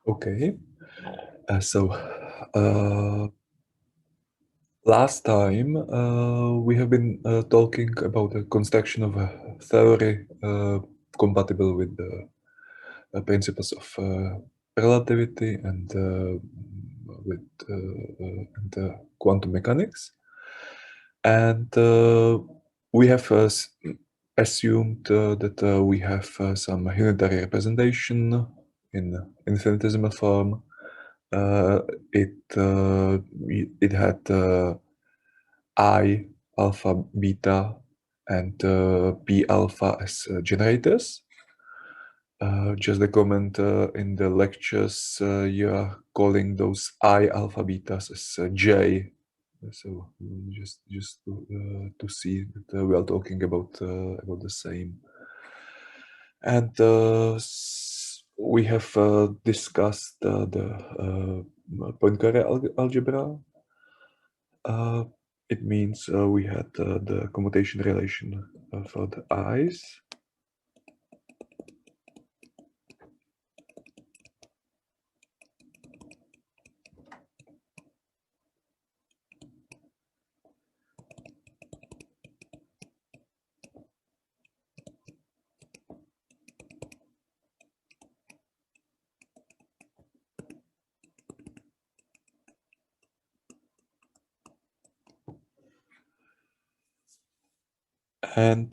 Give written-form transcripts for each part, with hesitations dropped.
Okay, last time we have been talking about the construction of a theory compatible with the principles of relativity and with quantum mechanics, and we have assumed that we have some unitary representation in infinitesimal form. It had I, alpha, beta, and p alpha as generators. Just a comment, in the lectures you are calling those I alpha betas as J. So just to see that we are talking about the same. And we have discussed the Poincare algebra. It means we had the commutation relation for the i's. And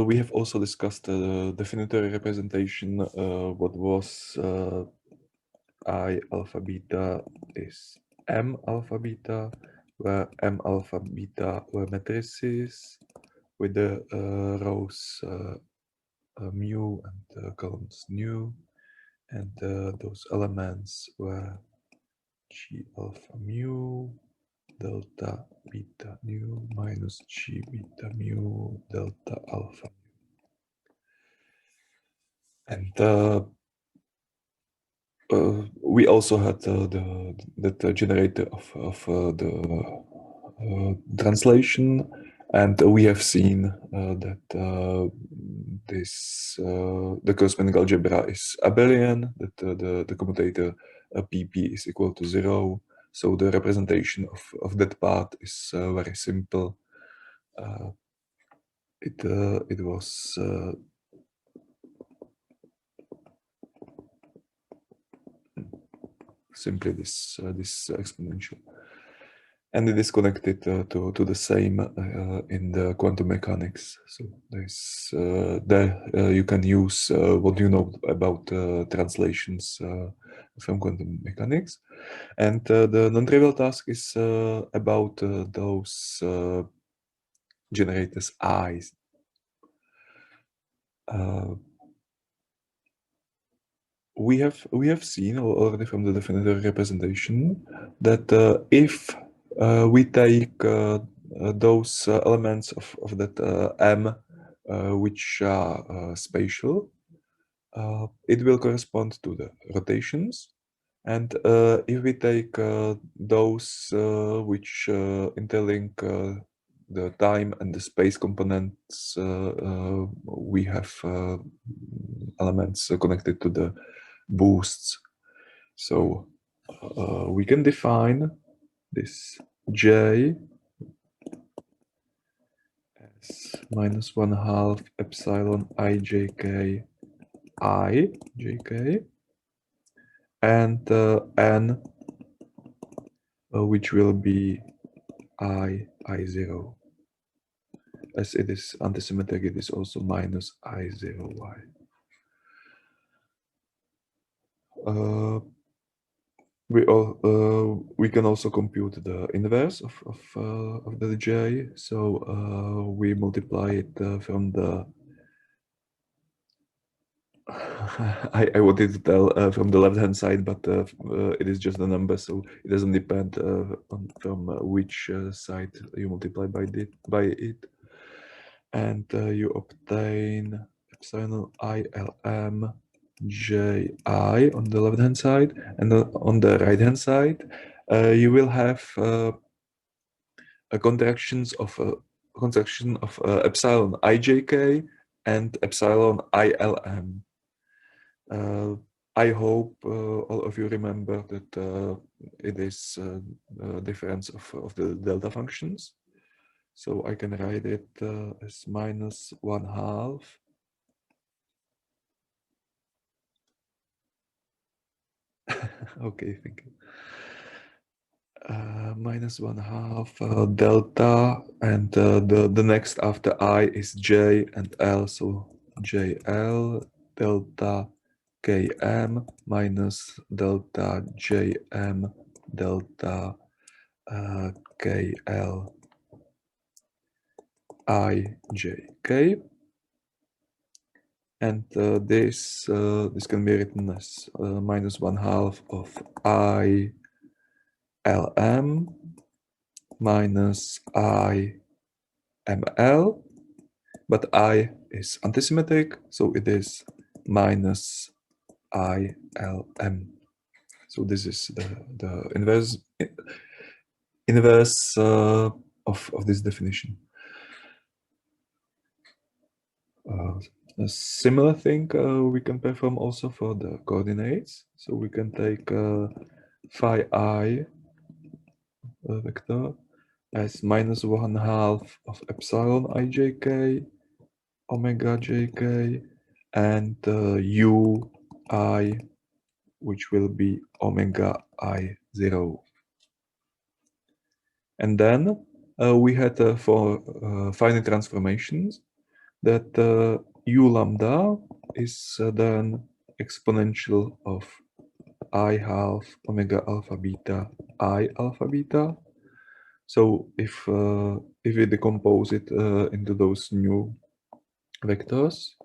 we have also discussed the definitory representation. What was I alpha beta is M alpha beta, where M alpha beta were matrices with the rows mu and columns nu, and those elements were G alpha mu, delta beta nu minus G beta mu delta alpha. And we also had the generator of the translation, and we have seen that the corresponding algebra is abelian, that the commutator PP is equal to 0. So the representation of that part is very simple. It was simply this exponential, and it is connected to the same in the quantum mechanics. So there you can use what you know about translations from quantum mechanics, and the non-trivial task is about those generators I's. We have seen already from the definitory representation that if we take those elements of that M which are spatial, it will correspond to the rotations. And if we take those which interlink the time and the space components, we have elements connected to the boosts. So we can define this J as minus 1/2 epsilon ijk I jk, and n which will be I0. As it is antisymmetric, it is also minus I0y. We can also compute the inverse of the J. So we multiply it from the I wanted to tell from the left-hand side, but it is just a number, so it doesn't depend from which side you multiply by it. And you obtain epsilon ILM Ji on the left-hand side, and on the right-hand side, you will have a contraction of epsilon ijk and epsilon ILM. I hope all of you remember that it is difference of the delta functions. So I can write it as minus 1/2 okay, thank you. Minus 1/2 delta, and the next after I is J and L, so JL delta Km minus delta Jm delta KL IJK, and this can be written as minus 1/2 of I LM minus I ML, but I is antisymmetric, so it is minus ILM. So this is the inverse of this definition. A similar thing we can perform also for the coordinates. So we can take phi I vector as minus 1/2 of epsilon ijk omega jk, and u I, which will be omega I0. And then we had for finite transformations that u lambda is then exponential of I/2 omega alpha beta I alpha beta. So if we decompose it into those new vectors,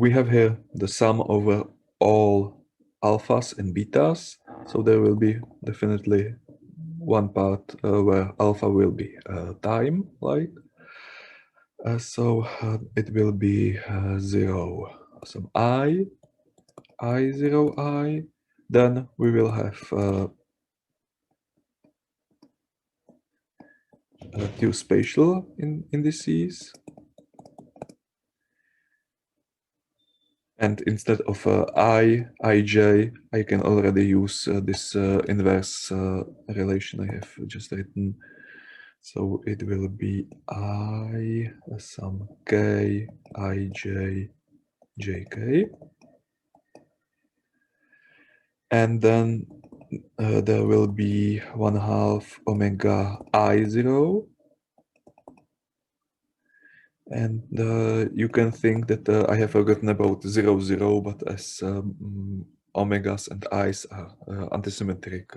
we have here the sum over all alphas and betas. So there will be definitely one part where alpha will be time, like. So it will be 0, some I0 I. Then we will have two spatial indices. And instead of ij, I can already use this inverse relation I have just written. So it will be I some k ij jk. And then there will be 1/2 omega I0. And you can think that I have forgotten about 0, 0, but as omegas and i's are antisymmetric,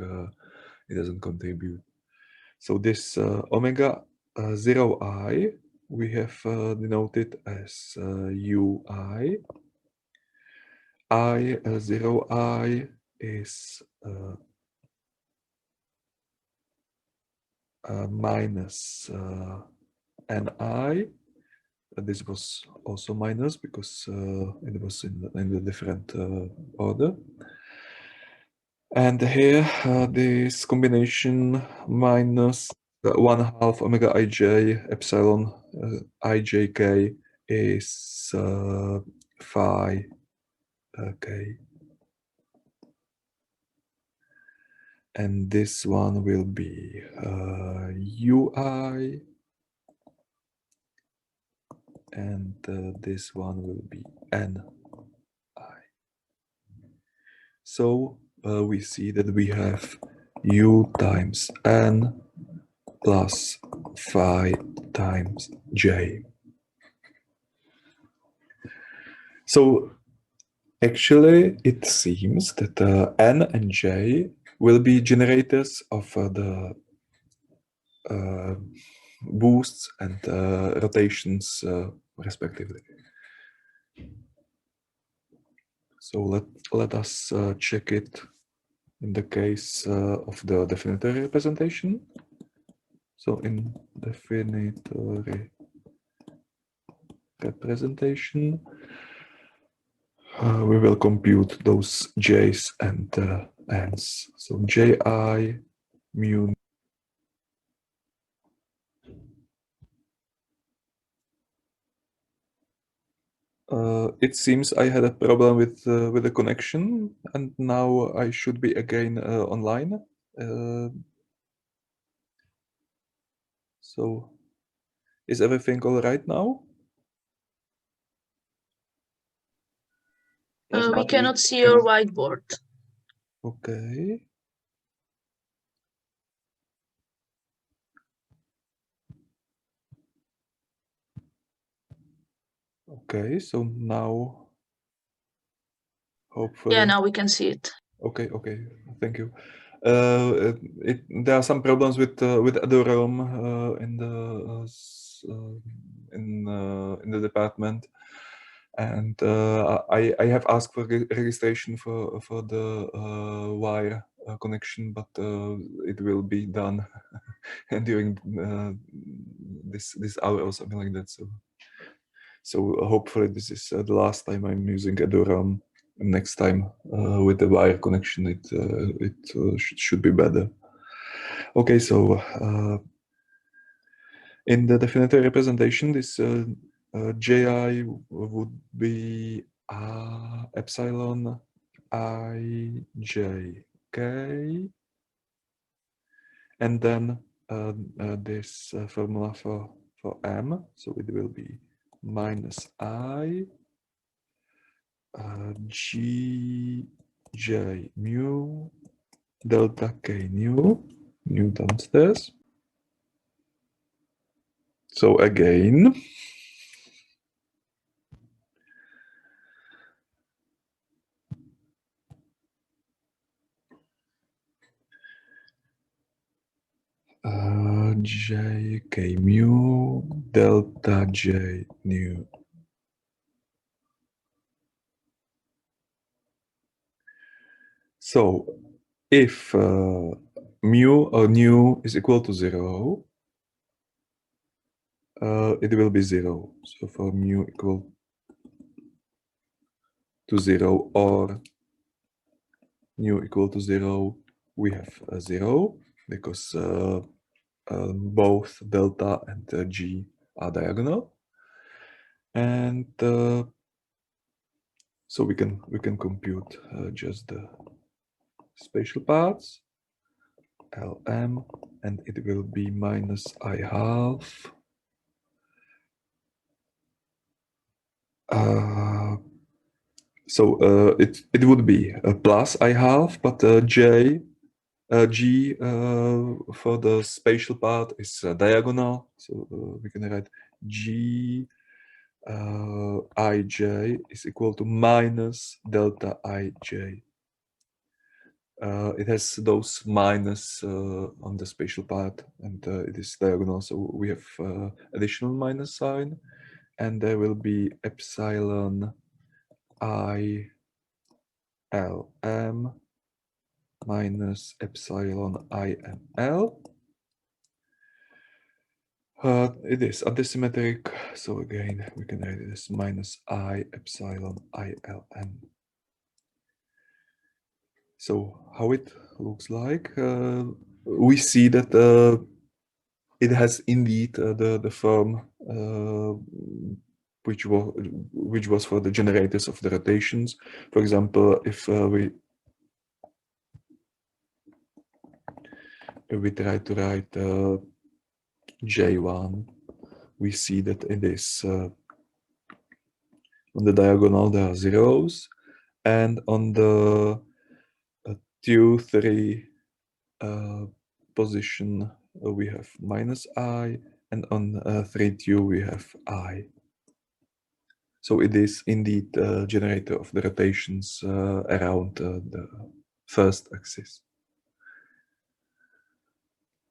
it doesn't contribute. So this omega 0I, we have denoted as ui. I0I is minus ni. This was also minus because it was in the different order. And here this combination minus 1/2 omega ij epsilon ijk is phi k. And this one will be ui. And this one will be ni. So we see that we have u times n plus phi times j. So actually it seems that n and j will be generators of the boosts and rotations respectively. So let us check it in the case of the definitory representation. So in definitory representation, we will compute those j's and n's. So ji mu It seems I had a problem with the connection, and now I should be again online. So, is everything all right now? We cannot see your whiteboard. Okay. Okay, so now hopefully. Yeah, now we can see it. Okay, okay, thank you. There are some problems with Adorom in the department, and I have asked for registration for the wire connection, but it will be done during this hour or something like that. So hopefully this is the last time I'm using Adoram. Next time with the wire connection, it should be better. Okay, so in the definitive representation, this ji would be epsilon ij k, and then this formula for m, so it will be minus I G J mu delta K nu downstairs. So again, J K mu delta J nu. So if mu or nu is equal to 0, it will be 0. So for mu equal to 0 or nu equal to 0, we have 0 because both delta and g are diagonal, and so we can compute just the spatial parts, Lm, and it will be minus I half so it would be a plus I half, but g for the spatial part is diagonal, so we can write g ij is equal to minus delta ij. It has those minus on the spatial part, and it is diagonal, so we have additional minus sign, and there will be epsilon I Lm minus epsilon I L. It is antisymmetric, so again we can write it as minus I epsilon I Ln. So how it looks like, we see that it has indeed the form which was for the generators of the rotations. For example, if we try to write J1, we see that it is on the diagonal there are zeros, and on the 2, 3 position we have minus I, and on 3, 2 we have I. So it is indeed the generator of the rotations around the first axis.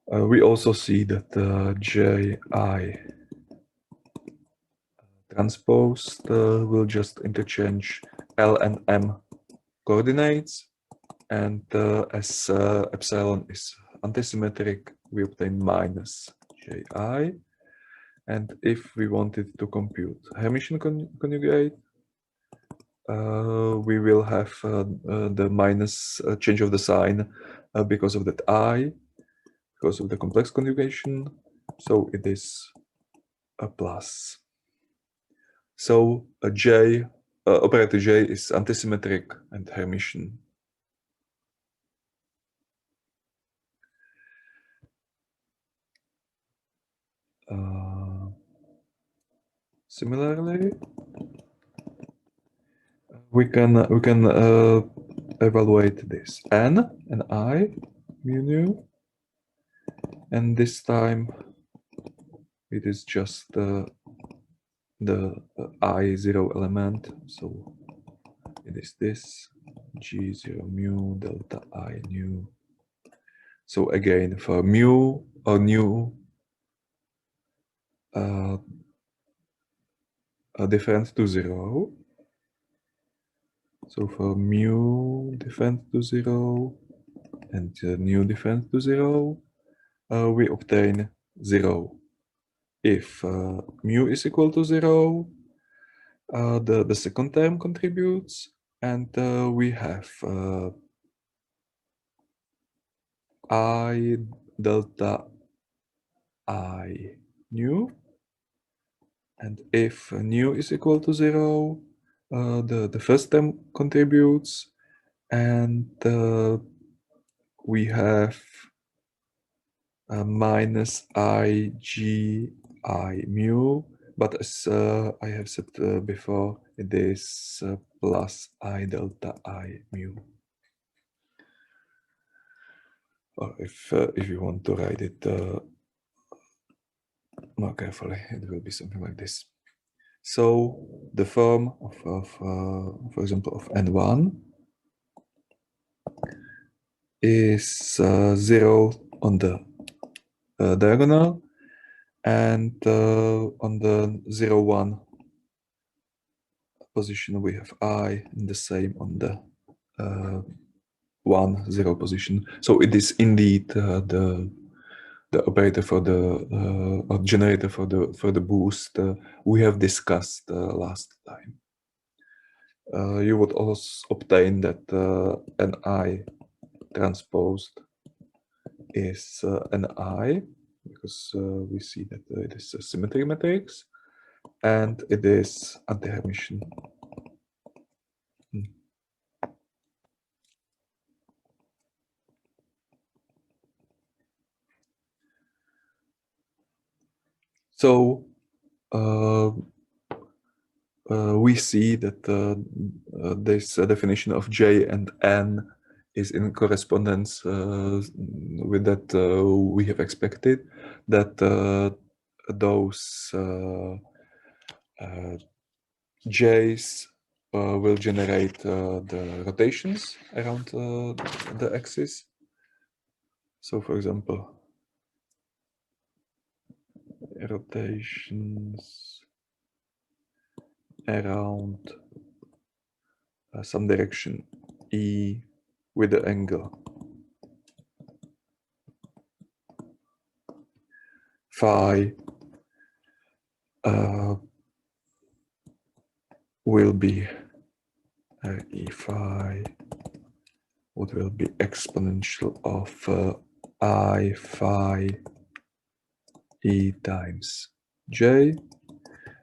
We also see that Ji transposed will just interchange L and M coordinates, and as epsilon is antisymmetric, we obtain minus Ji. And if we wanted to compute Hermitian conjugate, we will have the minus change of the sign because of that I, because of the complex conjugation. So it is a plus. So J, operator J is antisymmetric and Hermitian. Similarly, we can evaluate this n and I mu nu, and this time it is just the I0 element, so it is this G0 mu delta I nu. So again, for mu or nu different to 0. So for mu different to 0 and nu different to 0, we obtain 0. If mu is equal to 0, the second term contributes, and we have I delta I nu. And if nu is equal to 0, the first term contributes, and we have minus I g I mu, but as I have said before, it is plus I delta I mu. Or if you want to write it more carefully, it will be something like this. So the form of for example, of n1 is 0 on the diagonal, and on the 0, 1 position we have I, and the same on the 1, 0 position. So it is indeed the operator for the or generator for the boost we have discussed last time. You would also obtain that Ni transposed is Ni, because we see that it is a symmetry matrix, and it is anti-Hermitian. So we see that this definition of J and N is in correspondence with that we have expected, that those J's will generate the rotations around the axis. So for example, rotations around some direction E with the angle phi will be E phi, what will be exponential of I phi E times J.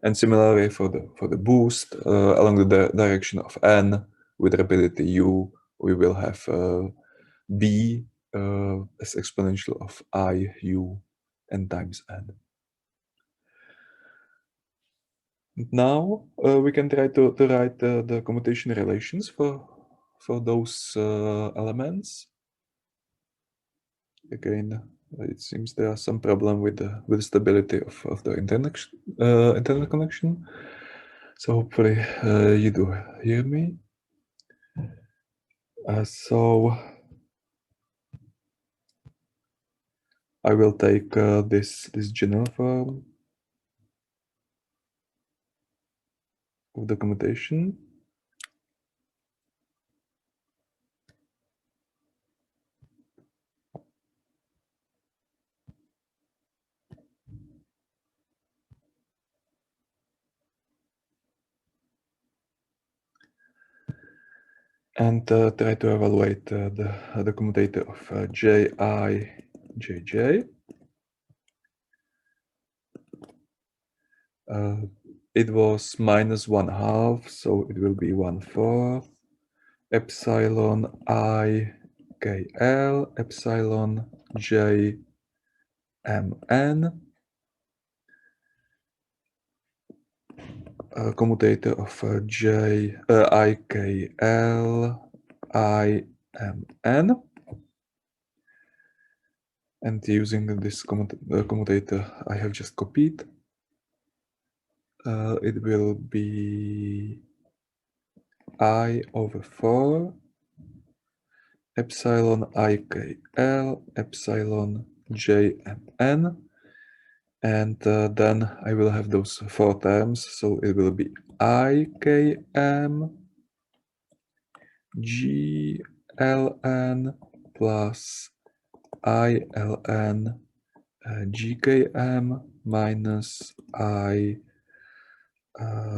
And similarly for the boost along the direction of n with rapidity u, we will have b as exponential of I u n times n. Now we can try to write the commutation relations for those elements. Again, it seems there are some problem with the stability of the internal connection. So hopefully you do hear me. So I will take this general form of the commutation. And try to evaluate the commutator of Ji Jj. it was -1/2, so it will be 1/4 epsilon I KL epsilon J MN, commutator of IKL IMN, and using this commutator I have just copied, it will be I/4 epsilon IKL epsilon JMN, and then I will have those 4 terms, so it will be IKM GLN plus ILN GKM minus I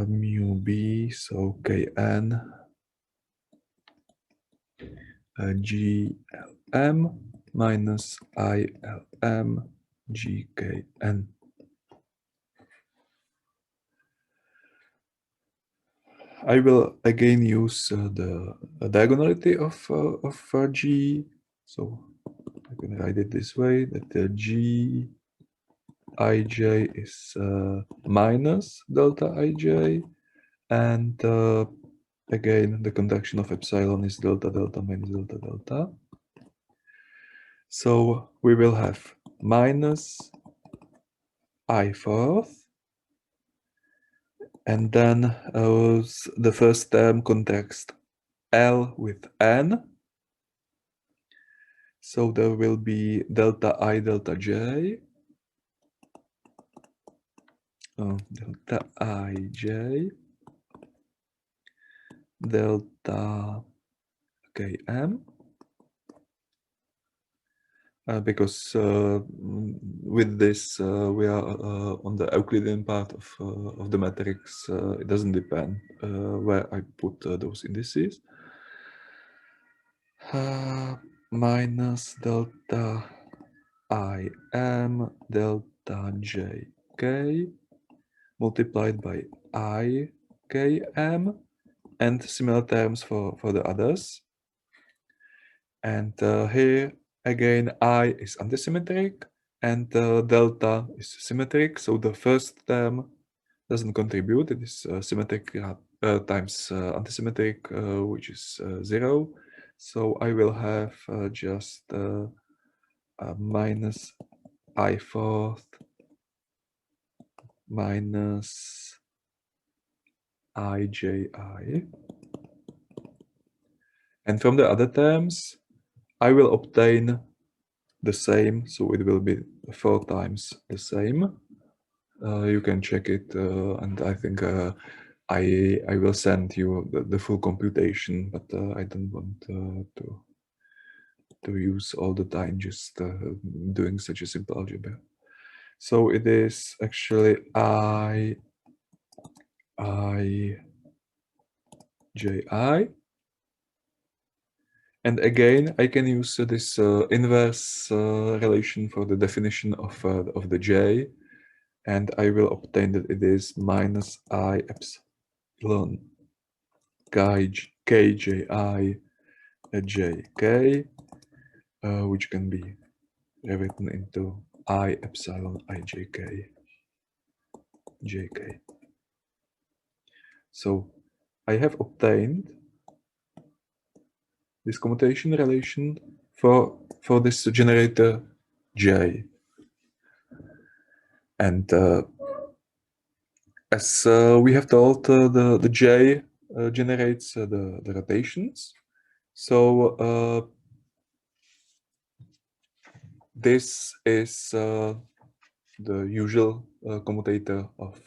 mu B, so KN GLM minus ILM GKN. I will again use the diagonality of G, so I can write it this way, that the G ij is minus delta ij, and again the conduction of epsilon is delta delta minus delta delta. So we will have minus I/4, and then the first term contracts L with N. So there will be delta I delta J, delta ij, delta Km, because with this we are on the Euclidean part of the matrix. It doesn't depend where I put those indices. Minus delta Im delta Jk multiplied by Ikm, and similar terms for the others. And here again I is antisymmetric and delta is symmetric, so the first term doesn't contribute. It is symmetric times antisymmetric, which is 0. So I will have just minus I/4 minus IJI. And from the other terms, I will obtain the same, so it will be 4 times the same. You can check it, and I think I will send you the full computation, but I don't want to use all the time just doing such a simple algebra. So it is actually IJI. And again, I can use this inverse relation for the definition of the J, and I will obtain that it is minus I epsilon kji jk, which can be rewritten into I epsilon ijk jk. So I have obtained this commutation relation for this generator J, and as we have told, the J generates the rotations. So this is the usual commutator of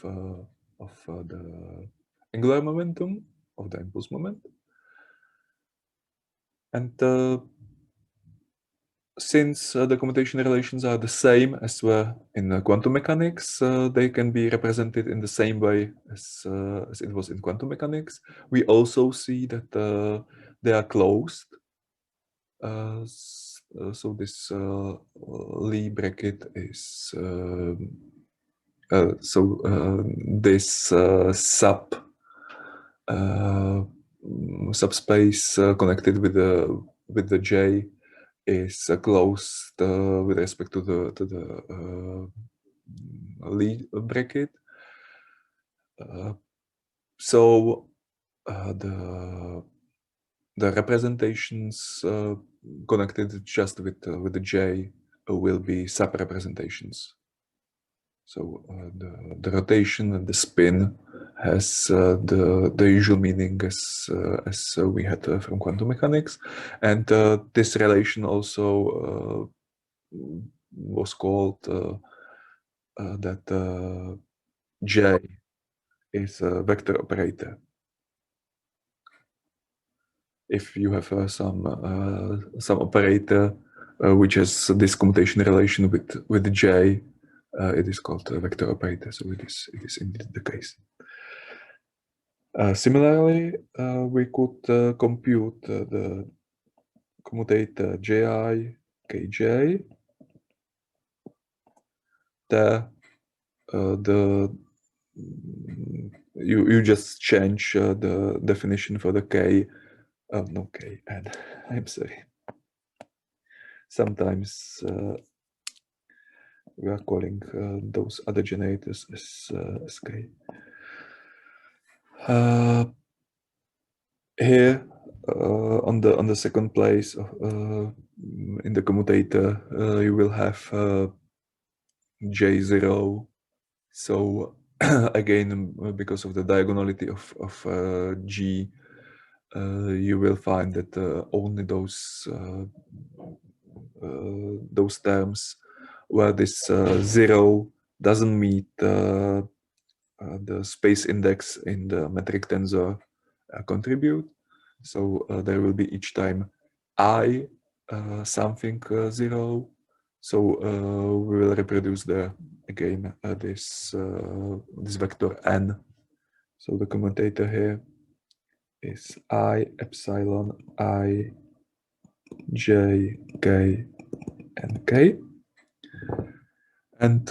the angular momentum, of the impulse moment. And since the commutation relations are the same as were in quantum mechanics, they can be represented in the same way as it was in quantum mechanics. We also see that they are closed. So this Lie bracket is This subspace connected with the J is closed with respect to the Lie bracket. So the representations connected just with the J will be sub-representations. So the rotation and the spin has the usual meaning as we had from quantum mechanics, and this relation also was called that J is a vector operator. If you have some operator which has this commutation relation with J, it is called a vector operator. So it is indeed the case. Similarly, we could compute the commutator Ji Kj. You just change the definition for the K. No K, and I'm sorry. Sometimes we are calling those other generators as K. Here on the second place in the commutator, you will have J0. So again, because of the diagonality of G, you will find that only those terms where this 0 doesn't meet the space index in the metric tensor contribute. So there will be each time I something 0. So we will reproduce again this vector n. So the commutator here is I epsilon I j k and k, and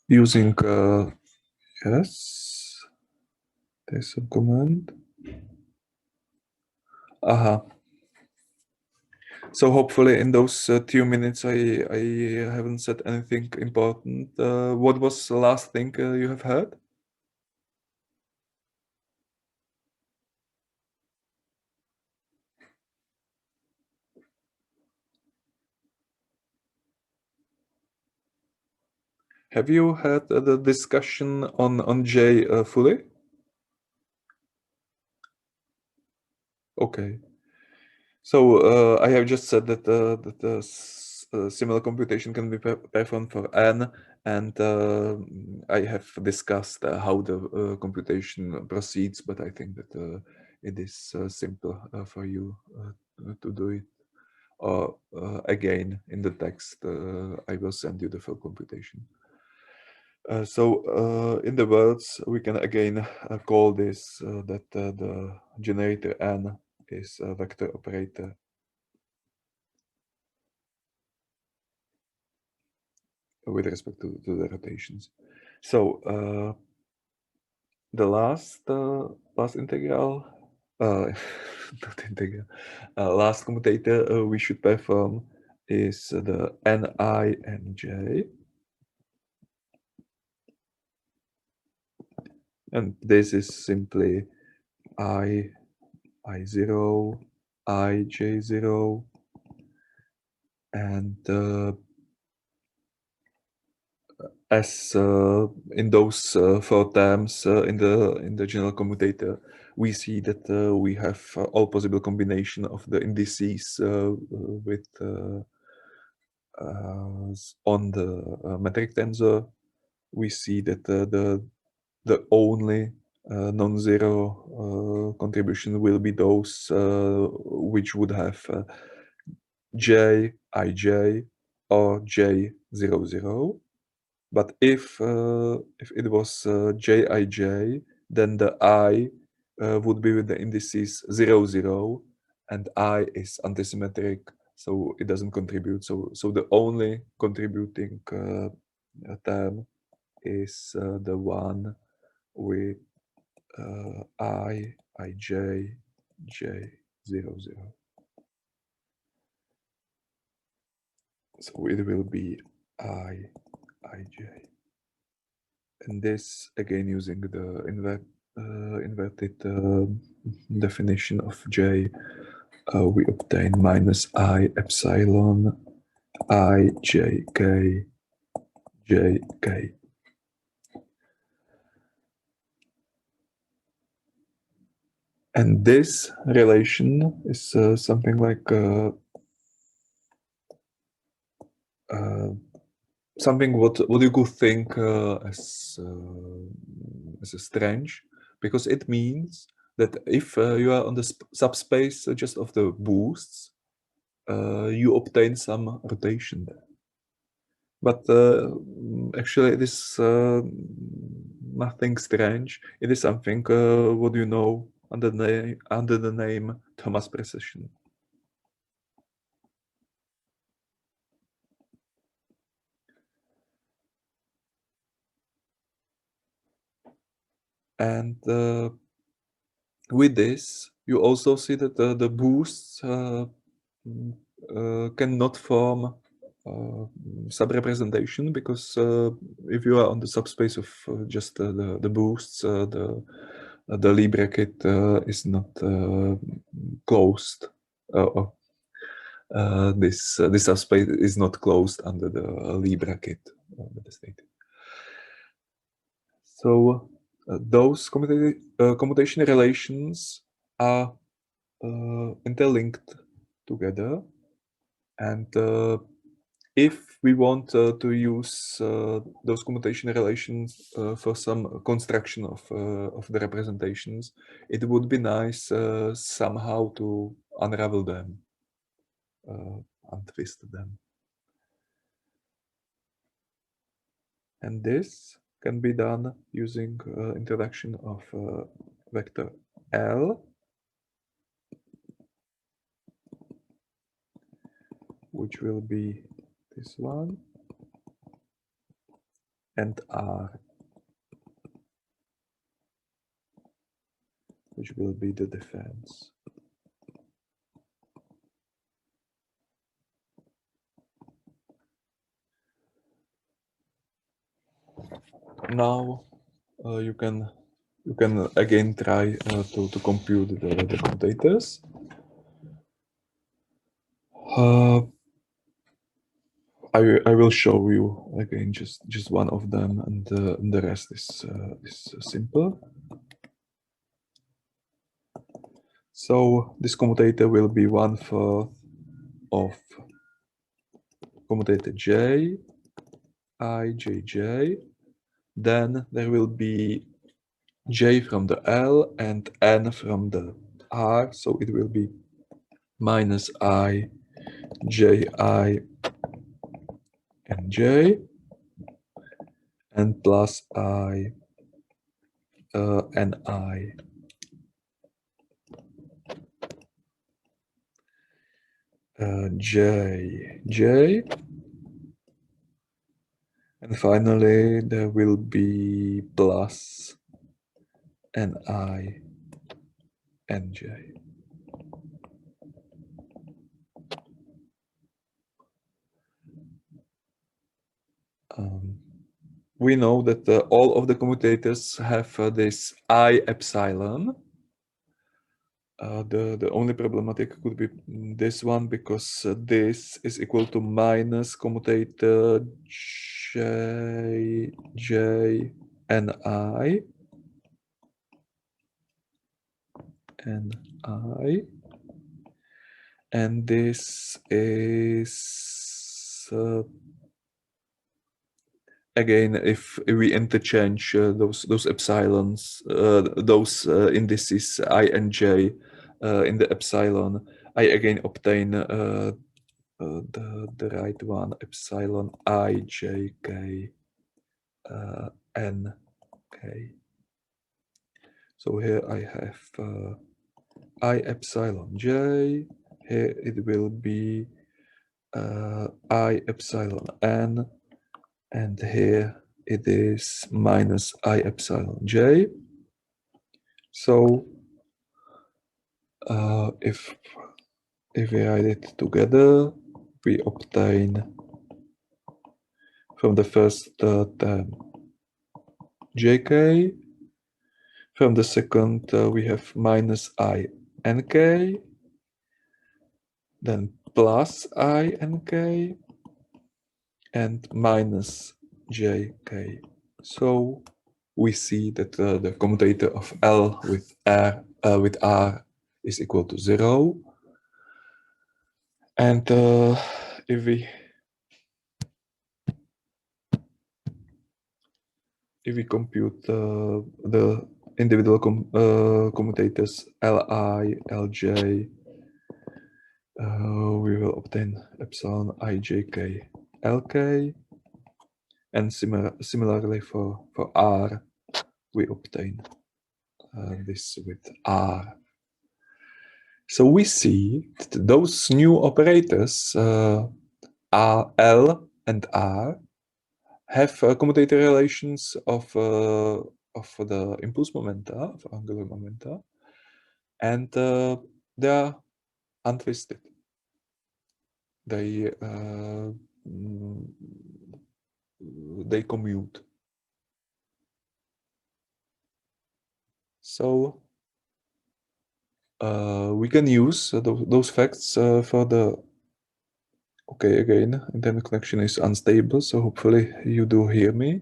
using yes, there's a command. So hopefully in those 2 minutes I haven't said anything important. What was the last thing you have heard? Have you had the discussion on J fully? Okay. So I have just said that similar computation can be performed for n, and I have discussed how the computation proceeds, but I think that it is simple for you to do it. Or again, in the text, I will send you the full computation. So in the words, we can again call this that the generator n is a vector operator with respect to the rotations. So the last integral, not integral, last commutator we should perform is the ni and j. And this is simply I0, Ij0, and as in those 4 terms in the general commutator, we see that we have all possible combination of the indices with on the metric tensor. We see that the only non-zero contribution will be those which would have J, Ij, or J00. But if it was Jij, then the I would be with the indices 0, 0, and I is antisymmetric, so it doesn't contribute. So the only contributing term is the one with ij, j0, 0. So it will be ij. And this again using the inverted definition of j, we obtain minus I epsilon I jk jk. And this relation is something like something what you could think as a strange, because it means that if you are on the subspace just of the boosts, you obtain some rotation there. But actually, it is nothing strange. It is something what you know under the name Thomas precession. And with this, you also see that the boosts cannot form subrepresentation, because if you are on the subspace of just the boosts, the Lie bracket is not closed. This subspace is not closed under the Lie bracket. So those commutation relations are interlinked together, and if we want to use those commutation relations for some construction of the representations, it would be nice somehow to unravel them, untwist them. And this can be done using introduction of vector L, which will be this one, and R, which will be the defense. Now you can again try to compute the commutators. I will show you again just one of them, and the rest is simple. So this commutator will be 1/4 of commutator j, I, j, j. Then there will be j from the L and n from the R, so it will be minus I, j, I, and j, and plus I, and I. J, j, and finally there will be plus ni nj. We know that all of the commutators have this I epsilon. The only problematic could be this one, because this is equal to minus commutator j, j, ni, ni, and this is again, if we interchange those epsilons, those indices I and j in the epsilon, I again obtain the right one, epsilon I j k n k. So here I have I epsilon j. Here it will be I epsilon n. And here it is minus I epsilon j. So if we write it together, we obtain from the first term jk. From the second, we have minus I nk, then plus I nk, and minus jk. So we see that the commutator of L with R is equal to 0. And if we compute the individual commutators Li, Lj, we will obtain epsilon ijk lk, and similarly for R, we obtain this with R. So we see that those new operators R, L, and R have commutator relations of the impulse momenta, of angular momenta, and they are untwisted. They commute. So we can use those facts for the. Okay, again, internet connection is unstable, so hopefully you do hear me.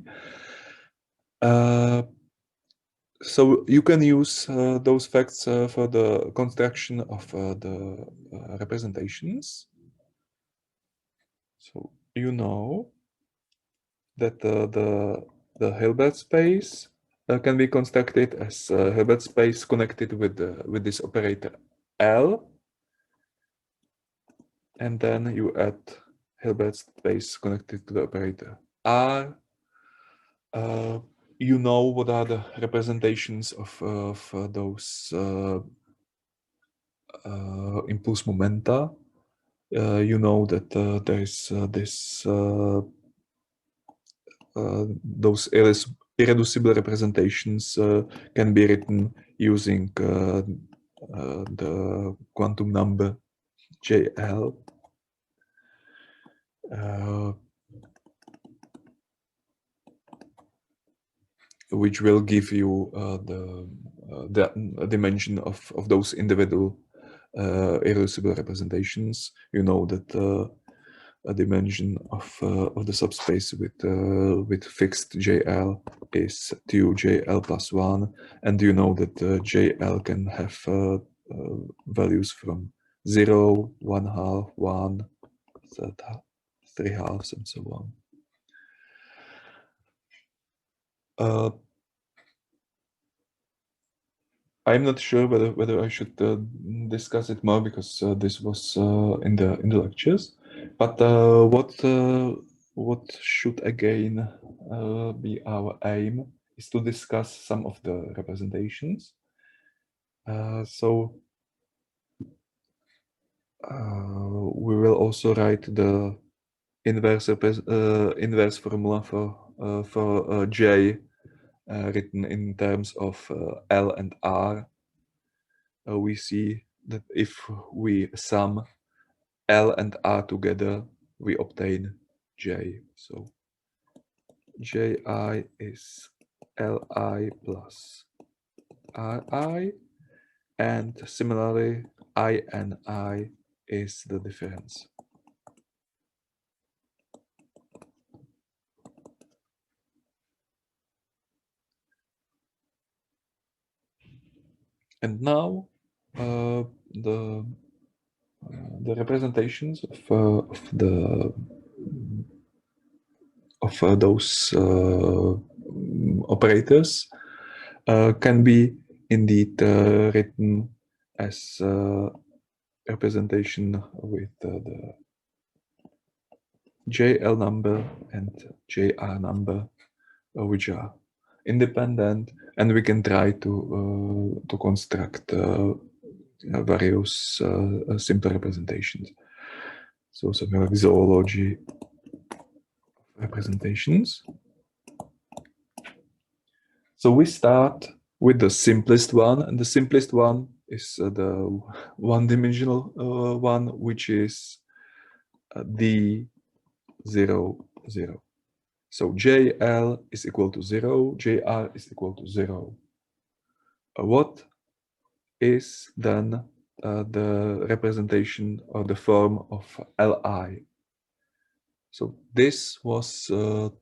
So you can use those facts for the construction of the representations. So you know that the Hilbert space can be constructed as Hilbert space connected with this operator L, and then you add Hilbert space connected to the operator R. You know what are the representations of those impulse momenta. You know that there is those irreducible representations can be written using the quantum number JL. Which will give you the dimension of those individual irreducible representations. You know that a dimension of the subspace with fixed JL is 2JL plus 1, and you know that JL can have values from 0, 1/2, 1, 3/2, and so on. I'm not sure whether I should discuss it more, because this was in the lectures. But what should again be our aim is to discuss some of the representations. So we will also write the inverse formula for J. Written in terms of L and R. We see that if we sum L and R together, we obtain J. So Ji is Li plus Ri, and similarly I and I is the difference. And now the representations of those operators can be indeed written as representation with the JL number and JR number, which are independent, and we can try to construct various simple representations. So something like zoology representations. So we start with the simplest one, and the simplest one is the one-dimensional one, which is D0, 0. So JL is equal to 0, JR is equal to 0. What is then the representation or the form of Li? So this was the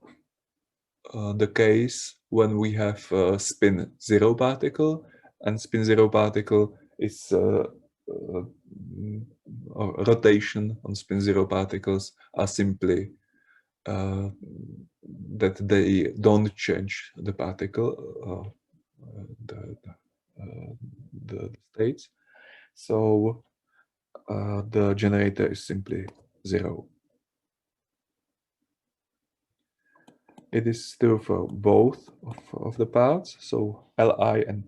case when we have spin 0 particle, and spin 0 particle is rotation on spin 0 particles are simply that they don't change the particle, the states. So the generator is simply 0. It is true for both of the parts. So Li and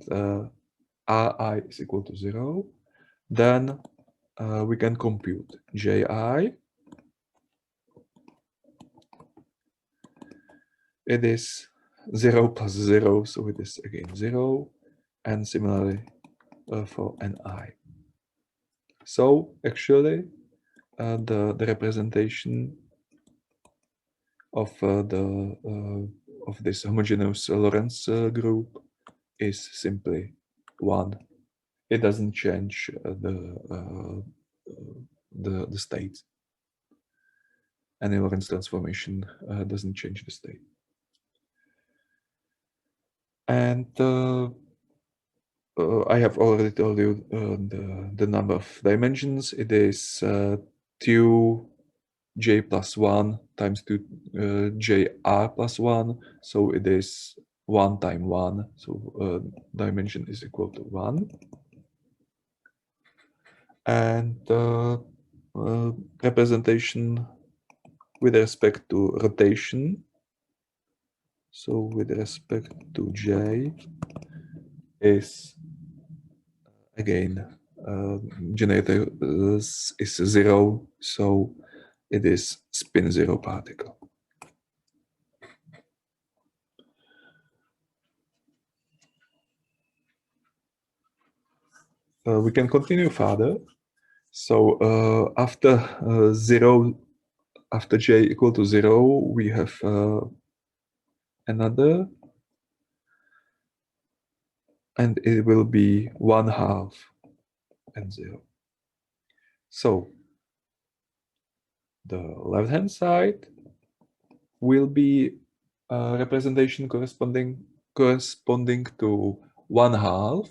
Ri is equal to 0. Then we can compute Ji. It is 0 plus 0, so it is again 0. And similarly for Ni. So actually the representation of this homogeneous Lorentz group is simply 1. It doesn't change the state. Any Lorentz transformation doesn't change the state. And I have already told you the number of dimensions. It is 2j plus 1 times 2jr plus 1. So it is 1 times 1. So dimension is equal to 1. And representation with respect to rotation. So with respect to J is again generator is 0, so it is spin 0 particle. We can continue further. So after 0, after J equal to 0, we have another, and it will be 1/2 and 0. So the left-hand side will be a representation corresponding to 1/2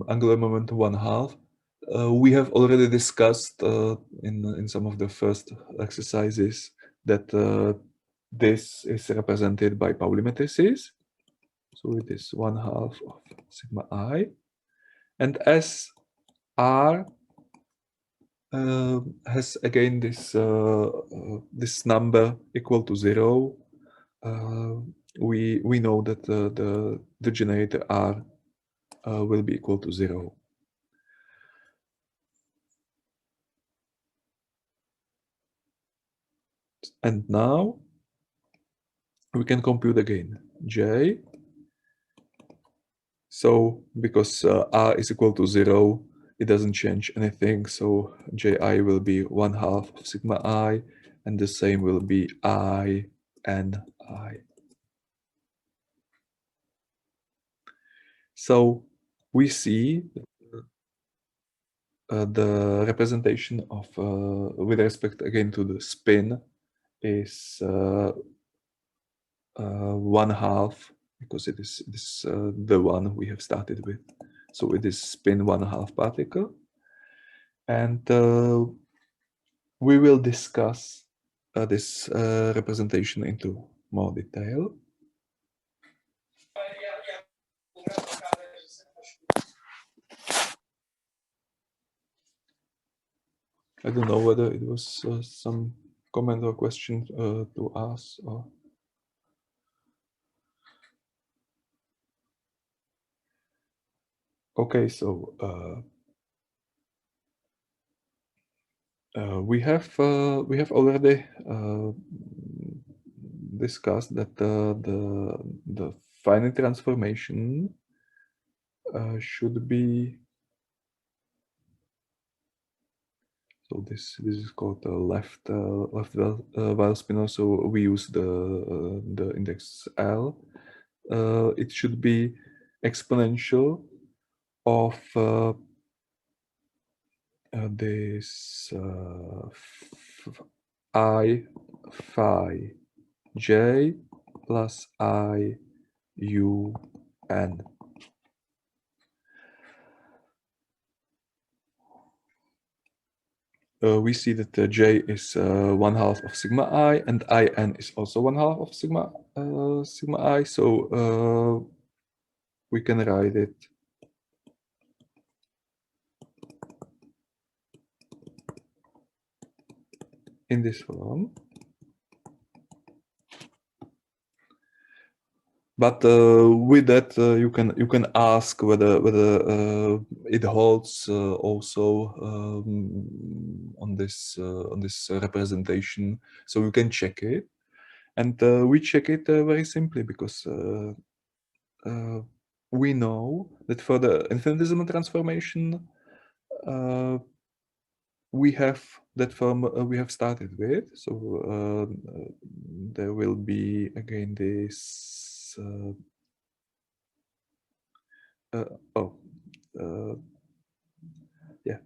angular momentum 1/2. We have already discussed in some of the first exercises that this is represented by Pauli matrices. So it is 1/2 of sigma I, and as R has again this this number equal to 0, we know that the generator R will be equal to 0. And now we can compute again J. So because R is equal to 0, it doesn't change anything. So Ji will be 1/2 of sigma I, and the same will be I and I. So we see the representation of with respect again to the spin is 1/2, because it is the one we have started with. So it is spin 1/2 particle, and we will discuss this representation into more detail. I don't know whether it was some comment or question to ask. Or... Okay, so we have already discussed that the finite transformation should be, so this is called the left while spinner. So we use the index L. It should be exponential of this I phi j plus I u n. We see that j is 1/2 of sigma I, and in is also 1/2 of sigma I. So we can write it in this form. But with that, you can ask whether it holds also on this representation. So you can check it, and we check it very simply because we know that for the infinitesimal transformation, we have that form we have started with. So there will be again this. Yeah,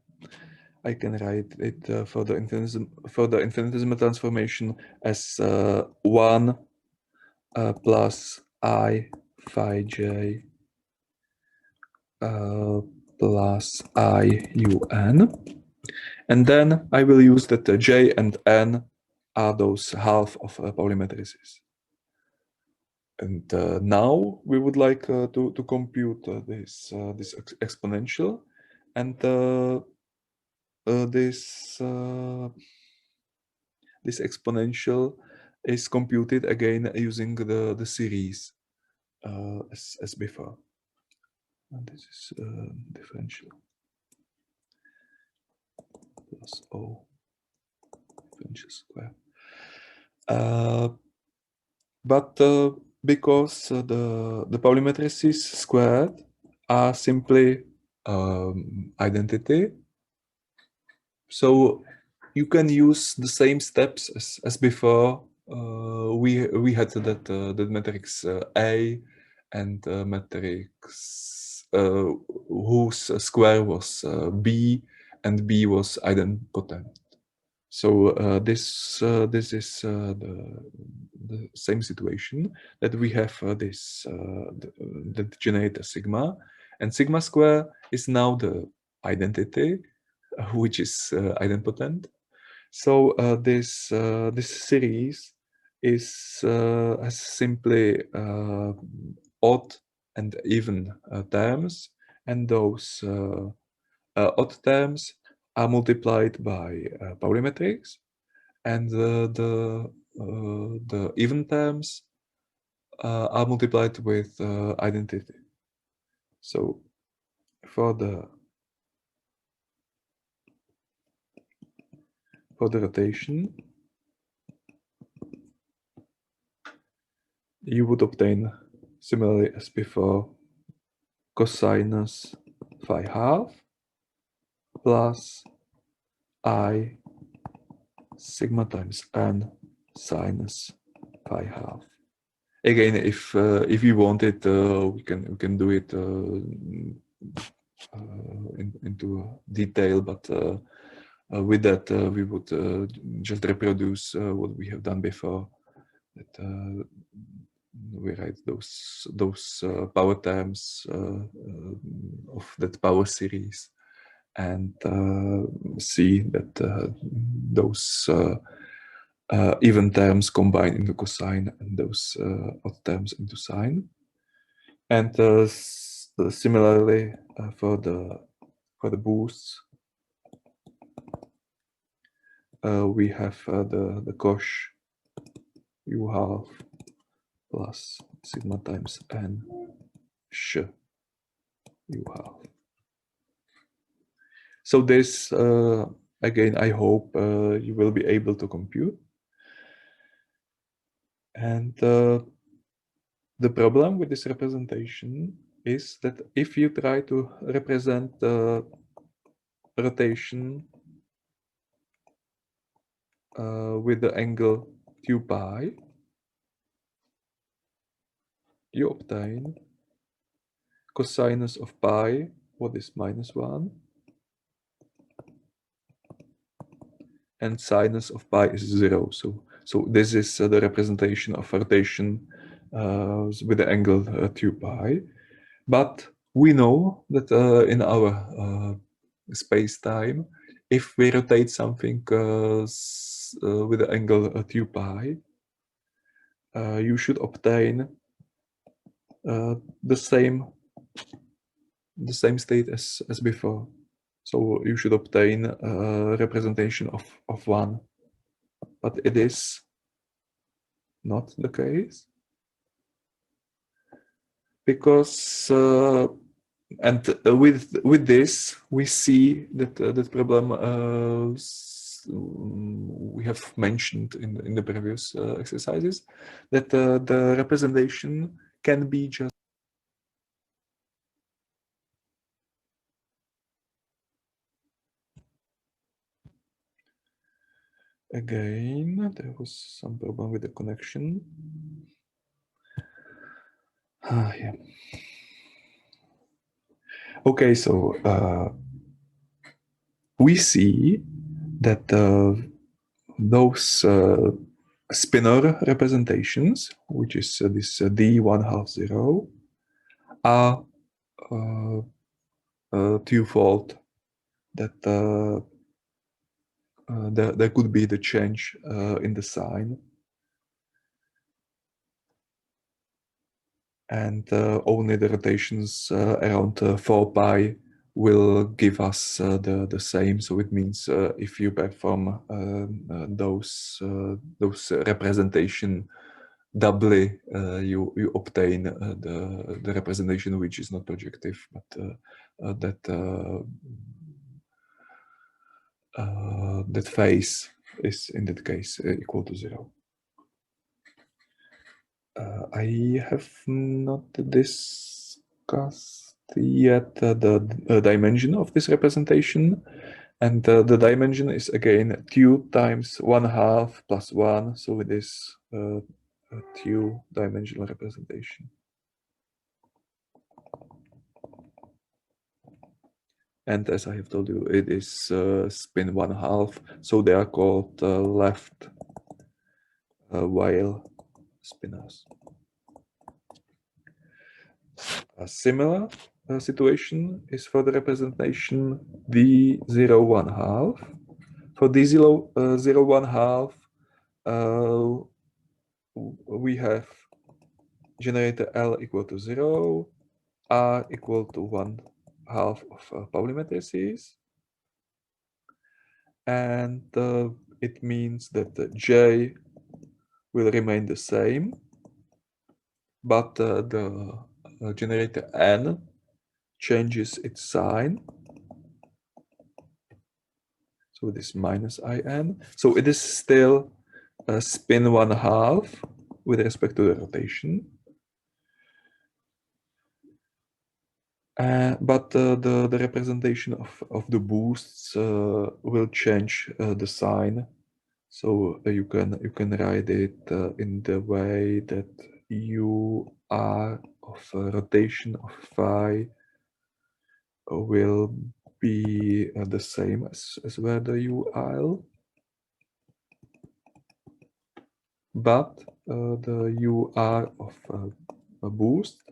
I can write it for the infinitesimal transformation as 1 plus I phi j plus I u n, and then I will use that j and n are those half of Pauli matrices. And now we would like to compute this exponential, and this exponential is computed again using the series as before. And this is differential plus O differential square. But because the Pauli matrices squared are simply identity, so you can use the same steps as before. We had that matrix A and matrix whose square was B, and B was idempotent. So this is the same situation, that we have this the generator sigma, and sigma square is now the identity, which is idempotent. So this series is has simply odd and even terms, and those odd terms are multiplied by Pauli matrix, and the even terms are multiplied with identity. So for the rotation, you would obtain, similarly as before, cosinus phi half plus I sigma times n sinus phi half. Again, if you want it, we can do it into detail, but with that we would just reproduce what we have done before. That we write those power terms of that power series, and see that those even terms combine into cosine, and those odd terms into sine. And similarly for the boosts, we have the cosh u half plus sigma times n sh u half. So this again, I hope you will be able to compute. And the problem with this representation is that if you try to represent the rotation with the angle 2 pi, you obtain cosinus of pi, what is -1, and sinus of pi is 0. So this is the representation of rotation with the angle 2 pi. But we know that in our space-time, if we rotate something with the angle 2 pi, you should obtain the same state as before. So you should obtain a representation of 1. But it is not the case, because and with this we see that that problem we have mentioned in the previous exercises, that the representation can be just again. There was some problem with the connection. Yeah. Okay, so we see that those spinor representations, which is this d1/2 are twofold. That there could be the change in the sign, and only the rotations around 4 pi will give us the same. So it means if you perform those representation doubly, you obtain the representation which is not projective, but that phase is in that case equal to 0. I have not discussed yet the dimension of this representation, and the dimension is again 2 times 1/2 plus 1, so it is a 2-dimensional representation. And as I have told you, it is spin 1/2, so they are called left Weyl spinors. A similar situation is for the representation d0 1/2. For d0 1/2, we have generator L equal to 0, R equal to 1/2 of Pauli matrices, and it means that J will remain the same, but the generator N changes its sign. So this minus IN. So it is still a spin 1/2 with respect to the rotation. But the representation of the boosts will change the sign. So you can write it in the way that U R of rotation of phi will be the same as where the UL, but the UR of a boost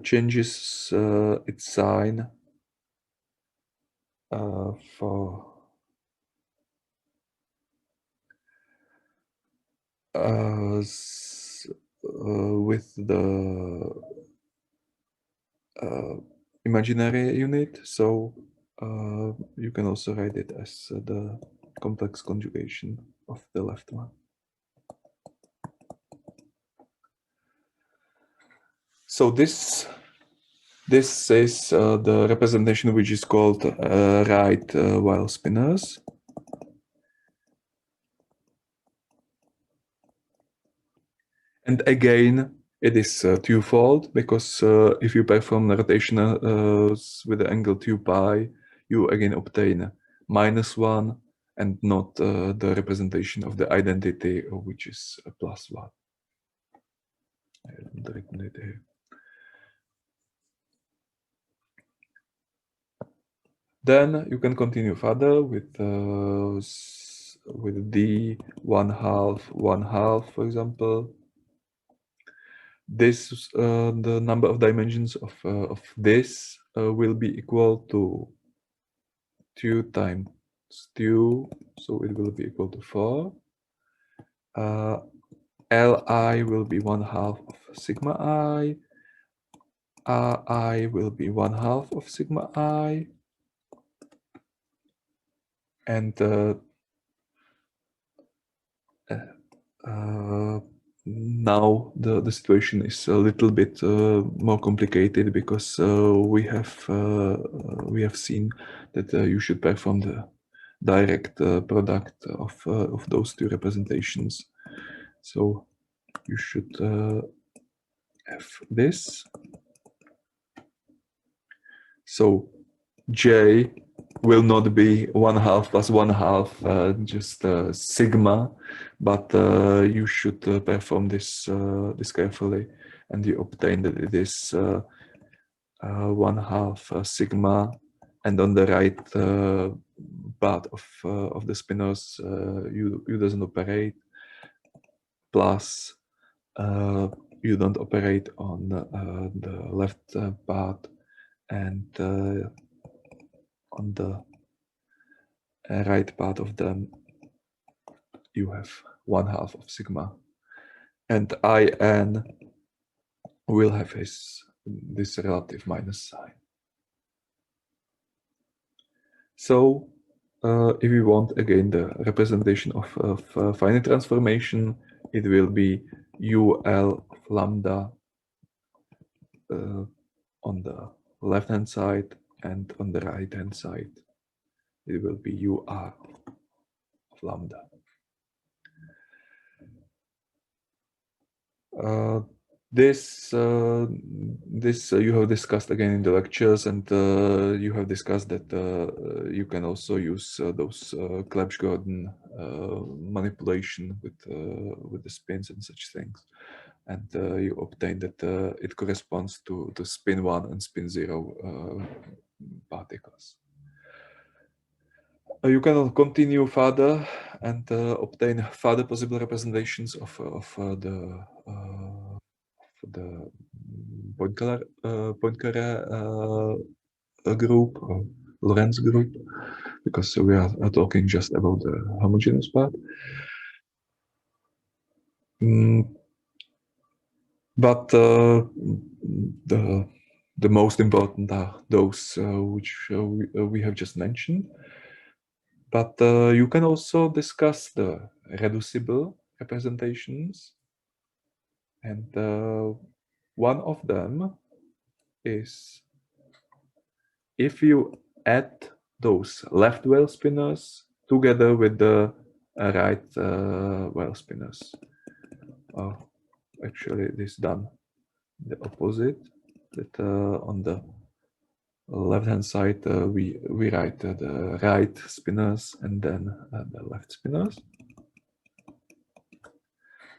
changes its sign for with the imaginary unit. So you can also write it as the complex conjugation of the left one. So this This is the representation which is called right while spinners. And again, it is twofold, because if you perform the rotation with the angle 2 pi, you again obtain -1 and not the representation of the identity, which is +1. I haven't written it here. Then you can continue further with d 1/2, 1/2, for example. This the number of dimensions of this will be equal to 2 times 2, so it will be equal to 4. Li will be 1/2 of sigma I. Ri will be 1/2 of sigma I. And now the situation is a little bit more complicated, because we have seen that you should perform the direct product of those two representations. So you should have this. So J will not be 1/2 plus 1/2 just sigma, but you should perform this carefully, and you obtain that it is 1/2 sigma, and on the right part of the spinners you doesn't operate, plus you don't operate on the left part, and on the right part of them you have 1/2 of sigma, and In will have this relative minus sign. So if we want again the representation of finite transformation, it will be UL of lambda on the left hand side, and on the right hand side it will be UR of lambda. This you have discussed again in the lectures, and you have discussed that you can also use those Clebsch-Gordon manipulation with the spins and such things, and you obtain that it corresponds to spin 1 and spin 0 particles. You can continue further and obtain further possible representations of the Poincare group, or Lorentz group, because we are talking just about the homogeneous part. But the most important are those which we have just mentioned. But you can also discuss the reducible representations, and one of them is if you add those left whale spinners together with the right whale spinners. Actually, this is done the opposite, that on the left hand side we write the right spinners and then the left spinners.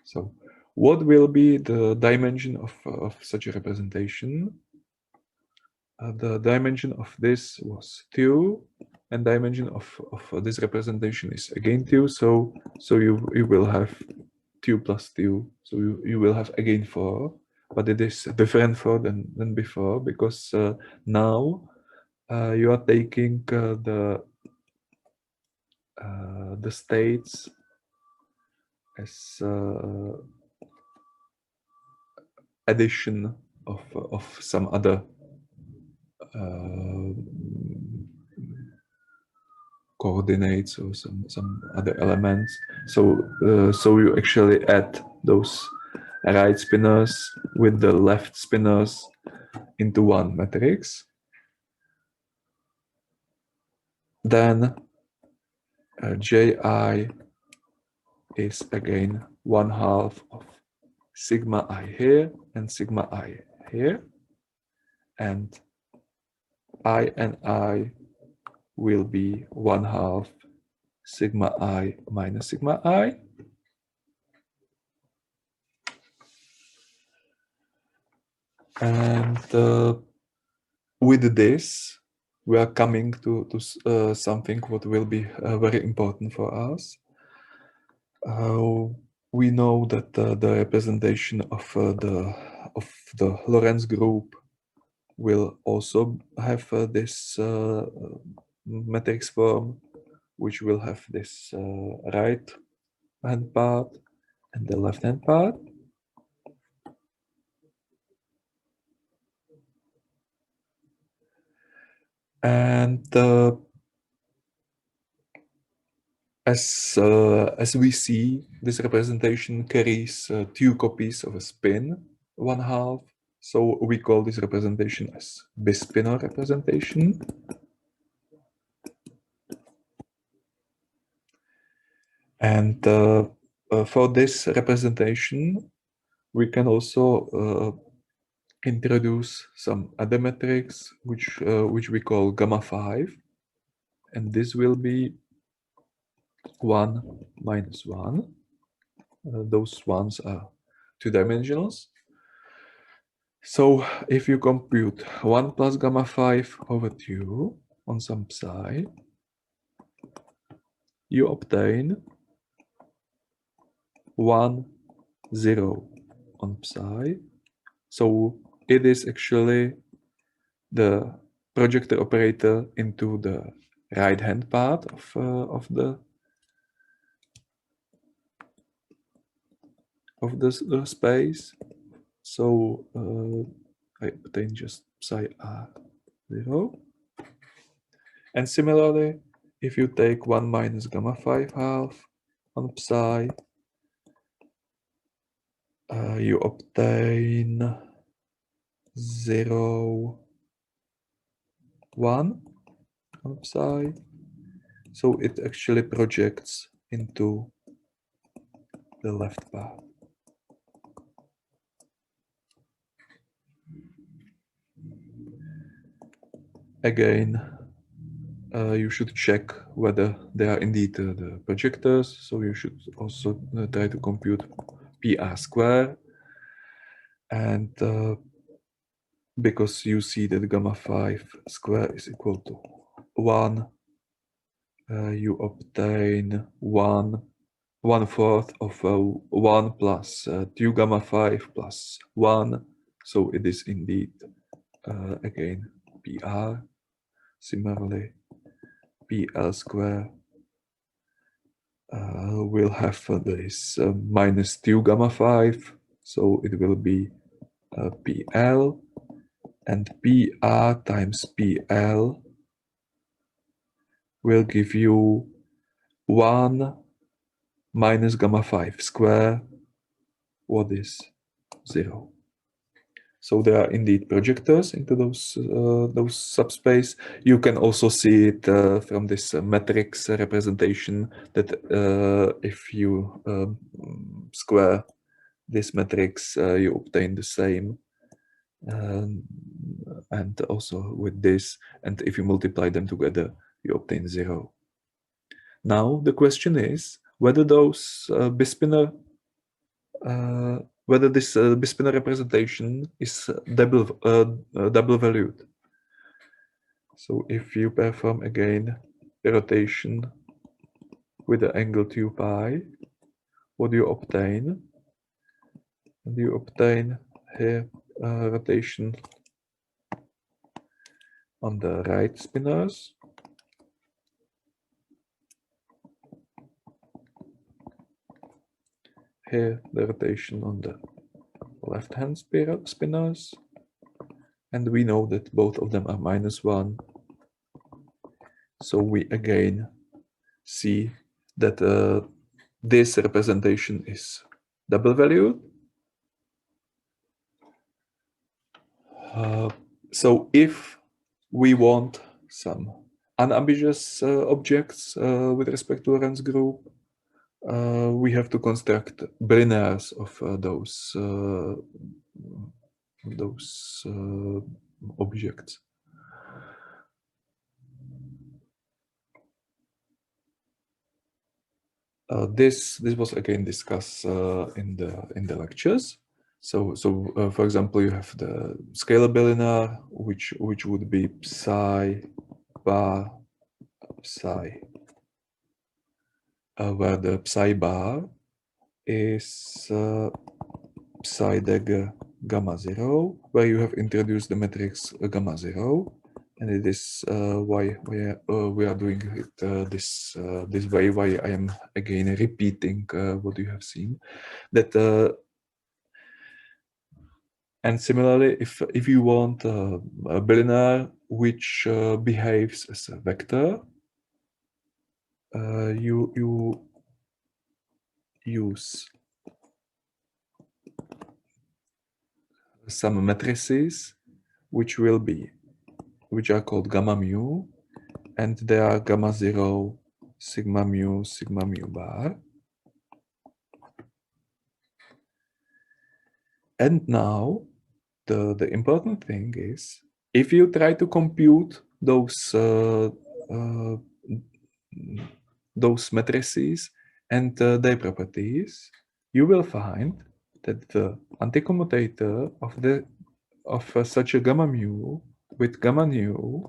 So what will be the dimension of such a representation? The dimension of this was 2, and dimension of this representation is again 2, so you will have 2 plus 2, so you will have again 4, but it is different 4 than before, because now you are taking the states as addition of some other coordinates or some other elements. So so you actually add those right spinners with the left spinners, into one matrix, then ji is again 1/2 of sigma I here and sigma I here, and I will be 1/2 sigma I minus sigma I. And with this, we are coming to something what will be very important for us. We know that the representation of the Lorentz group will also have this matrix form, which will have this right hand part and the left hand part. And as we see, this representation carries 2 copies of a spin 1/2. So we call this representation as bispinor representation. And for this representation, we can also introduce some other metrics, which we call gamma 5, and this will be 1 minus 1. Those ones are 2-dimensionals. So if you compute 1 plus gamma 5 over 2 on some psi, you obtain 1, 0 on psi. So it is actually the projector operator into the right hand part of the space. So I obtain just psi r 0. And similarly, if you take 1 minus gamma 5/2 on psi, you obtain 0, 1 on psi. So it actually projects into the left part. Again, you should check whether they are indeed the projectors. So you should also try to compute PR square. And because you see that gamma 5 square is equal to 1, you obtain 1/4 of 1 plus 2 gamma 5 plus 1. So it is indeed again PR. Similarly, PL square will have this minus 2 gamma 5. So it will be PL, and PR times PL will give you 1 minus gamma 5 square, what is 0. So there are indeed projectors into those subspace. You can also see it from this matrix representation that if you square this matrix, you obtain the same. And also with this, and if you multiply them together, you obtain 0. Now the question is whether those bispinor whether this bispinor representation is double valued. So if you perform again the rotation with the angle 2 pi, what do you obtain? And you obtain here rotation on the right spinors, here the rotation on the left hand spinors, and we know that both of them are -1. So we again see that this representation is double valued. So if we want some unambiguous objects with respect to Lorentz group, we have to construct binaries of those objects. This was again discussed in the lectures. So for example, you have the scalar bilinear, which would be psi bar psi, where the psi bar is psi dagger gamma 0, where you have introduced the matrix gamma 0, and it is why we are doing it this way. Why I am again repeating what you have seen. That and similarly, if you want a bilinear which behaves as a vector, you use some matrices which are called gamma mu, and they are gamma 0, sigma mu bar. And now the important thing is, if you try to compute those matrices and their properties, you will find that the anticommutator of such a gamma mu with gamma nu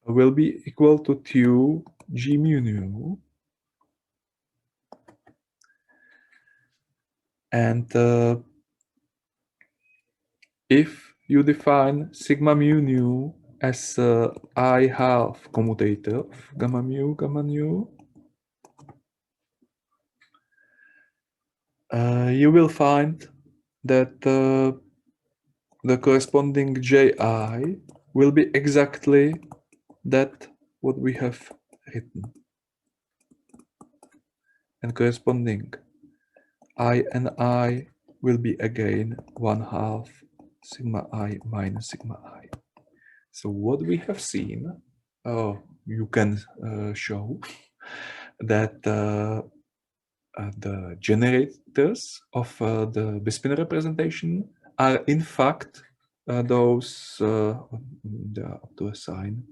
will be equal to 2 g mu nu, and if you define sigma mu nu as I half commutator of gamma mu gamma nu, you will find that the corresponding ji will be exactly that what we have written, and corresponding I and I will be again 1/2 sigma I minus sigma I. So what we have seen, you can show that the generators of the bispinor representation are in fact those up to a sign.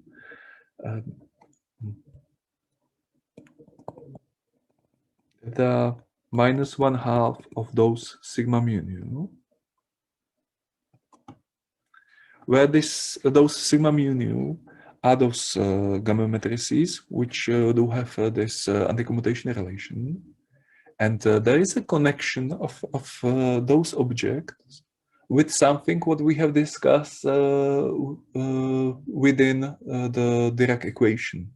The minus 1/2 of those sigma mu nu, where those sigma mu nu are those gamma matrices which do have this anticommutation relation, and there is a connection of those objects with something what we have discussed within the Dirac equation.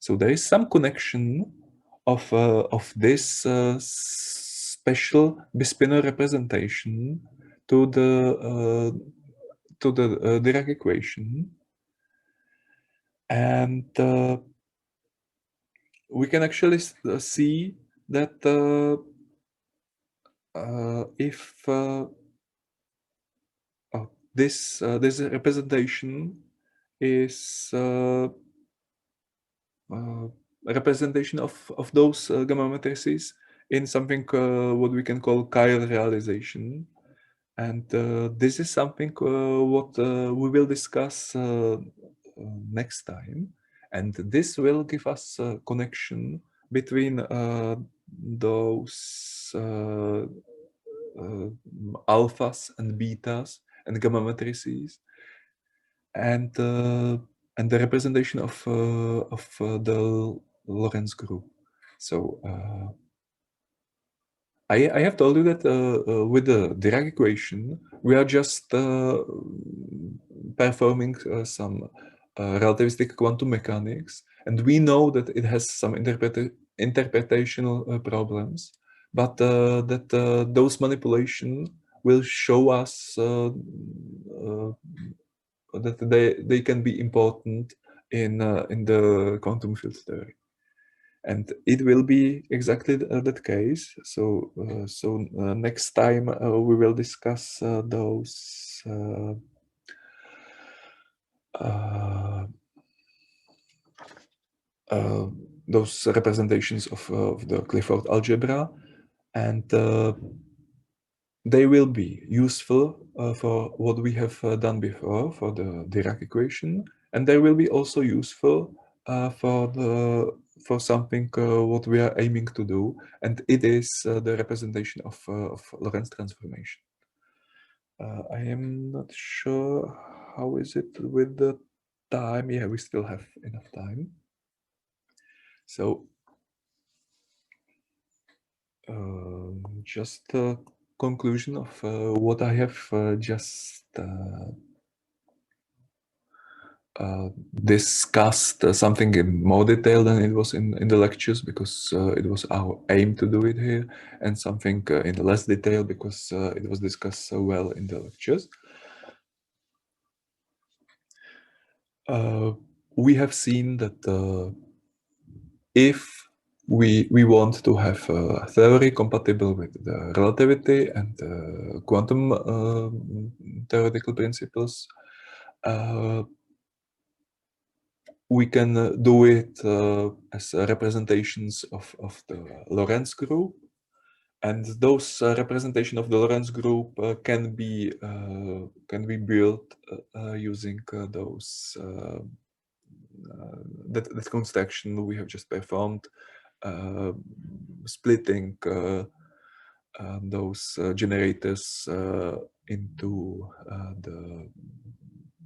So there is some connection of this special bispinor representation to the Dirac equation, and we can actually see that if this representation is a representation of those gamma matrices in something what we can call chiral realization, and this is something what we will discuss next time, and this will give us a connection between those alphas and betas and gamma matrices, and the representation of the Lorentz group. So I have told you that with the Dirac equation, we are just performing some relativistic quantum mechanics, and we know that it has some interpretational problems, but that those manipulations will show us that they can be important in the quantum field theory. And it will be exactly that case. So next time we will discuss those those representations of the Clifford algebra, and they will be useful for what we have done before for the Dirac equation, and they will be also useful for something what we are aiming to do, and it is the representation of Lorentz transformation. I am not sure how is it with the time. Yeah, we still have enough time. So just a conclusion of what I have just discussed something in more detail than it was in the lectures, because it was our aim to do it here, and something in less detail because it was discussed so well in the lectures. We have seen that if we want to have a theory compatible with the relativity and quantum theoretical principles, we can do it as representations of the Lorentz group, and those representation of the Lorentz group can be built using those that construction we have just performed, splitting those generators into the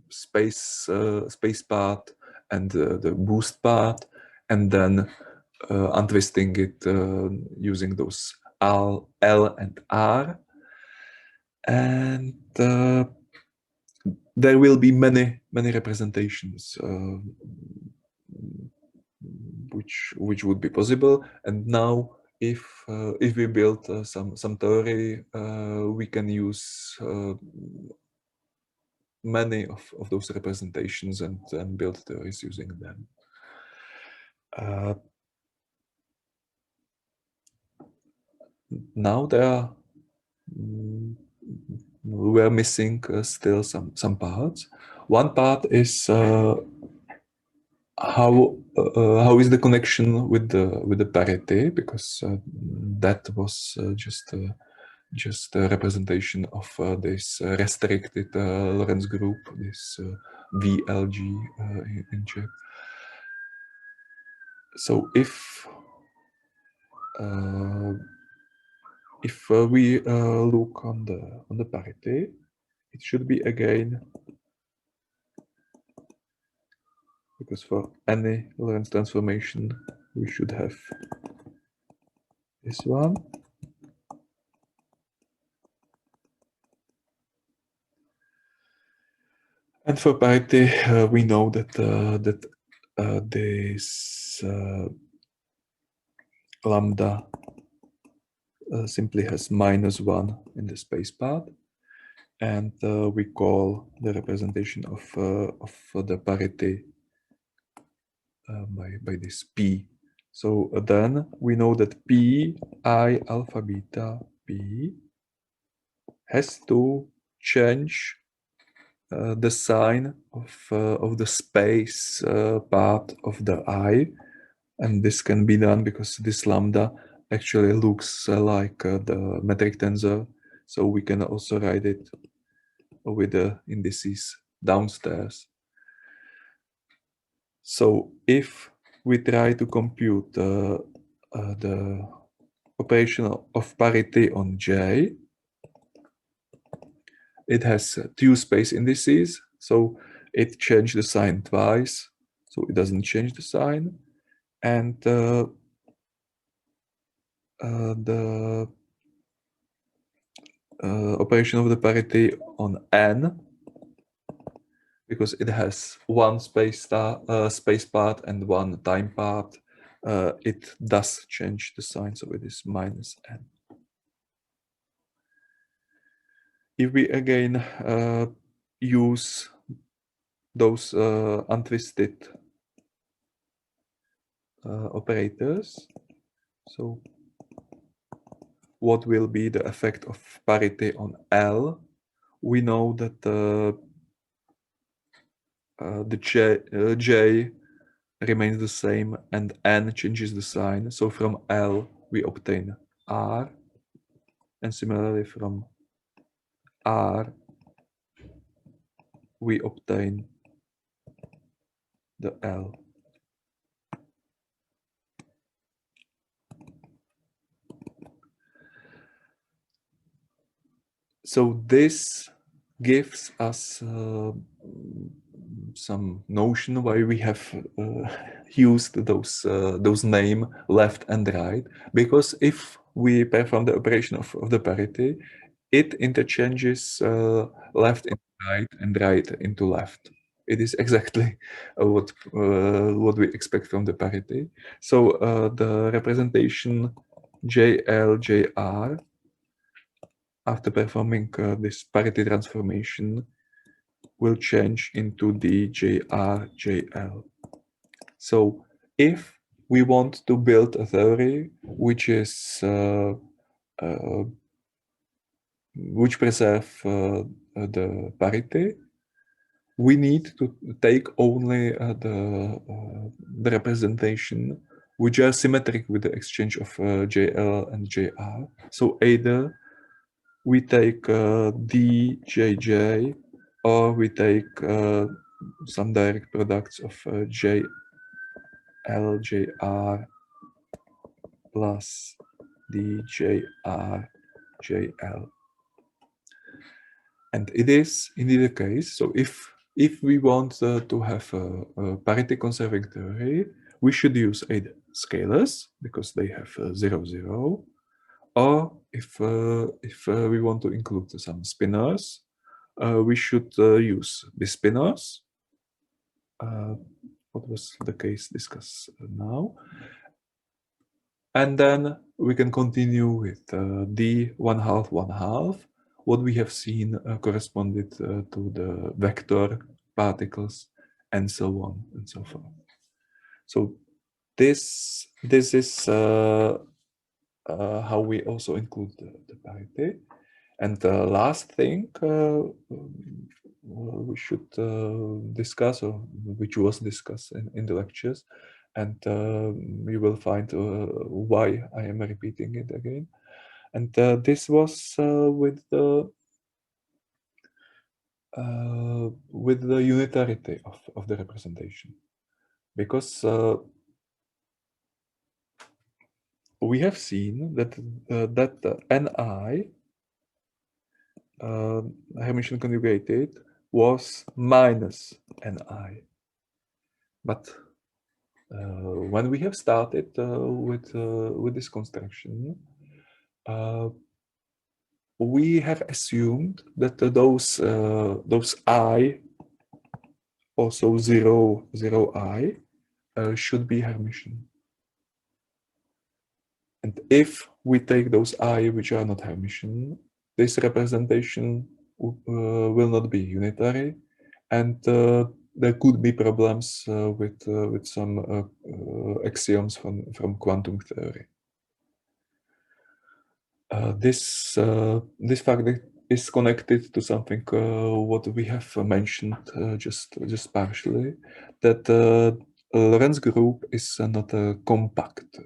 space part and the boost part, and then untwisting it using those L and R, and there will be many representations which would be possible. And now if we build some theory, we can use many of those representations and build theories using them. Now there are we're missing still some parts. One part is how is the connection with the parity, because that was just a representation of this restricted Lorentz group, this VLG in Czech. So if we look on the parity, it should be again, because for any Lorentz transformation we should have this one. And for parity, we know that this lambda simply has -1 in the space part, and we call the representation of the parity by this P. So then we know that P I alpha beta P has to change the sign of the space part of the I, and this can be done because this lambda actually looks like the metric tensor, so we can also write it with the indices downstairs. So if we try to compute the operation of parity on J, it has two space indices, so it changed the sign twice, so it doesn't change the sign, and the operation of the parity on N, because it has one space part and one time part, it does change the sign, so it is -N. If we again use those untwisted operators, so what will be the effect of parity on L? We know that the j remains the same and n changes the sign. So from L we obtain R, and similarly from R we obtain the L. So this gives us some notion why we have used those name left and right, because if we perform the operation of the parity, it interchanges left into right and right into left. It is exactly what we expect from the parity. So the representation JL/JR after performing this parity transformation will change into the JR/JL. So if we want to build a theory which is which preserve the parity, we need to take only the representation which are symmetric with the exchange of JL and JR. So either we take DJJ, or we take some direct products of JLJR plus DJRJL. And it is indeed the case. So if we want to have a parity conserving theory, we should use either scalars because they have 0, 0, or if we want to include some spinors, we should use bispinors. What was the case discussed now? And then we can continue with D 1/2, 1/2. What we have seen corresponded to the vector particles and so on and so forth. So this is how we also include the parity. And the last thing we should discuss, or which was discussed in the lectures, and you will find why I am repeating it again. And this was with the unitarity of the representation, because we have seen that Ni Hermitian conjugated was minus Ni, but when we have started with this construction, we have assumed that those I, also 0, 0 I, should be Hermitian. And if we take those I which are not Hermitian, this representation will not be unitary, and there could be problems with some axioms from quantum theory. This fact is connected to something what we have mentioned just partially, that Lorentz group is not a compact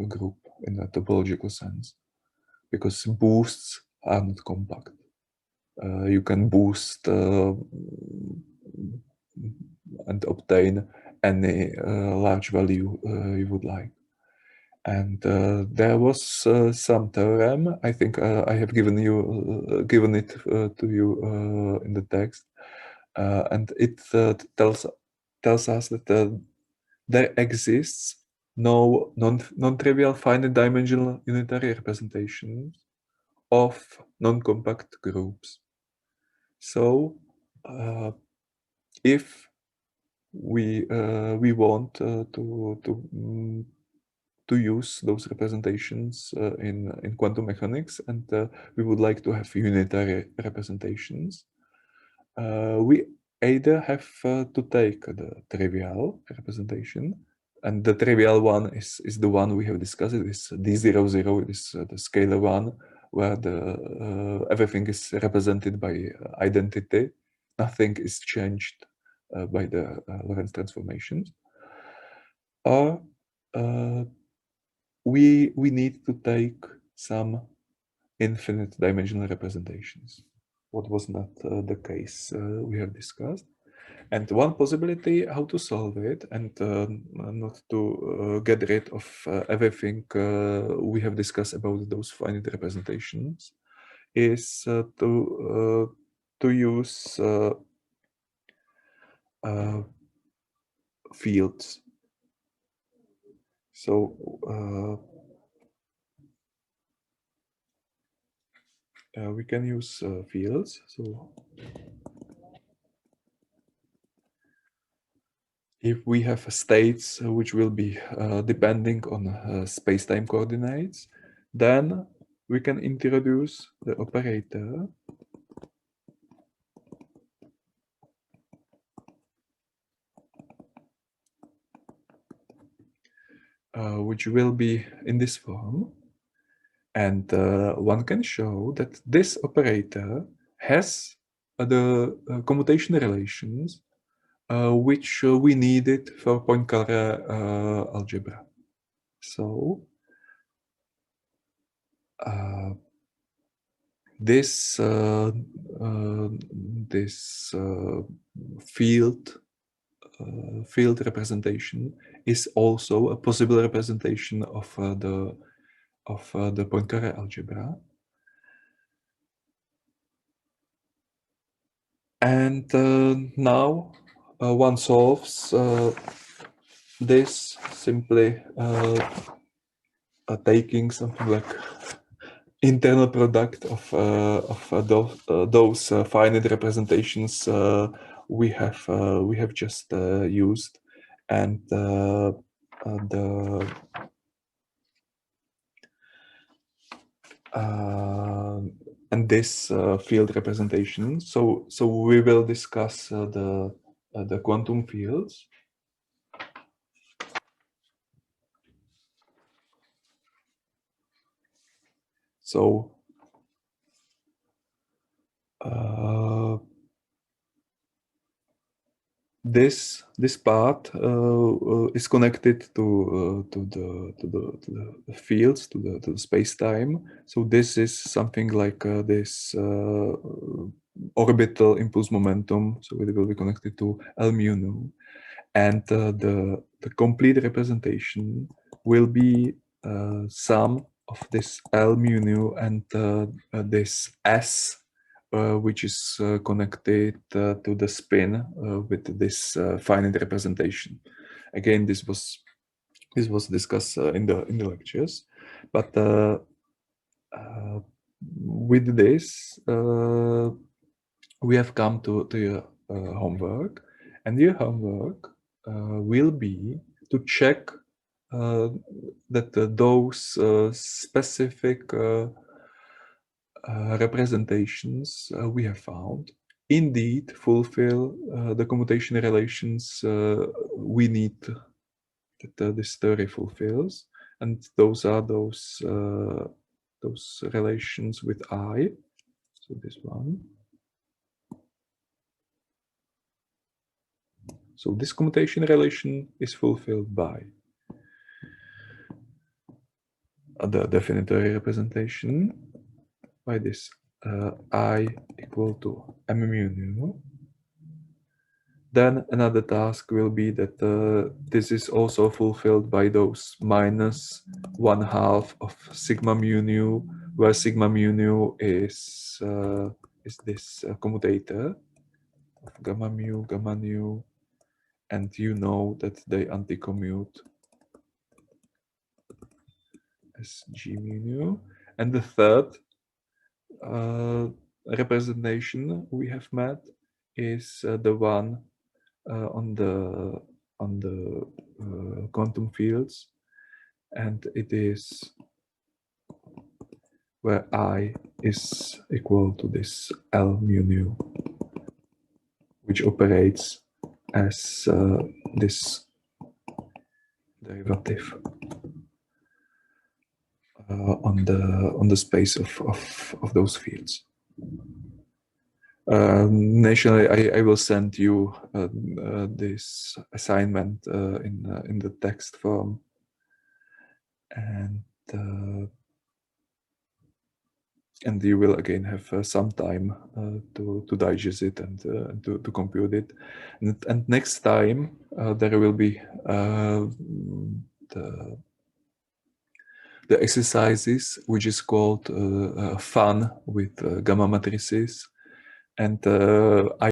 group in a topological sense, because boosts are not compact. You can boost and obtain any large value you would like. And there was some theorem. I think I have given it to you in the text, and it tells us that there exists no non-trivial finite dimensional unitary representation of non-compact groups. So if we want to use those representations in quantum mechanics, and we would like to have unitary representations, we either have to take the trivial representation, and the trivial one is the one we have discussed. It is D00, it is the scalar one, where the everything is represented by identity. Nothing is changed by the Lorentz transformations, or we need to take some infinite dimensional representations, what was not the case we have discussed. And one possibility how to solve it and not to get rid of everything we have discussed about those finite representations is to use fields. So we can use fields. So if we have states which will be depending on space-time coordinates, then we can introduce the operator which will be in this form. And one can show that this operator has the commutation relations which we needed for Poincare algebra. So this field representation is also a possible representation of the Poincare algebra. And now one solves this simply taking something like internal product of those finite representations we have just used, and and this field representation. So we will discuss the quantum fields. So this part is connected to the fields, to the space-time. So this is something like this orbital impulse momentum. So it will be connected to L mu nu, and the complete representation will be sum of this L mu nu and this S, which is connected to the spin with this finite representation. Again, this was discussed in the lectures, but with this we have come to your homework, and your homework will be to check that those specific representations we have found indeed fulfill the commutation relations we need that this theory fulfills, and those are those relations with I. So this one. So this commutation relation is fulfilled by the definitory representation by this I equal to m mu nu. Then another task will be that this is also fulfilled by those minus 1/2 of sigma mu nu, where sigma mu nu is this commutator of gamma nu, and you know that they anti-commute as g mu nu. And the third representation we have met is the one on the quantum fields, and it is where I is equal to this L mu nu, which operates as this derivative on the space of those fields. Nationally, I will send you this assignment in the text form, and you will again have some time to digest it and to compute it. And next time there will be the exercises, which is called fun with gamma matrices, and I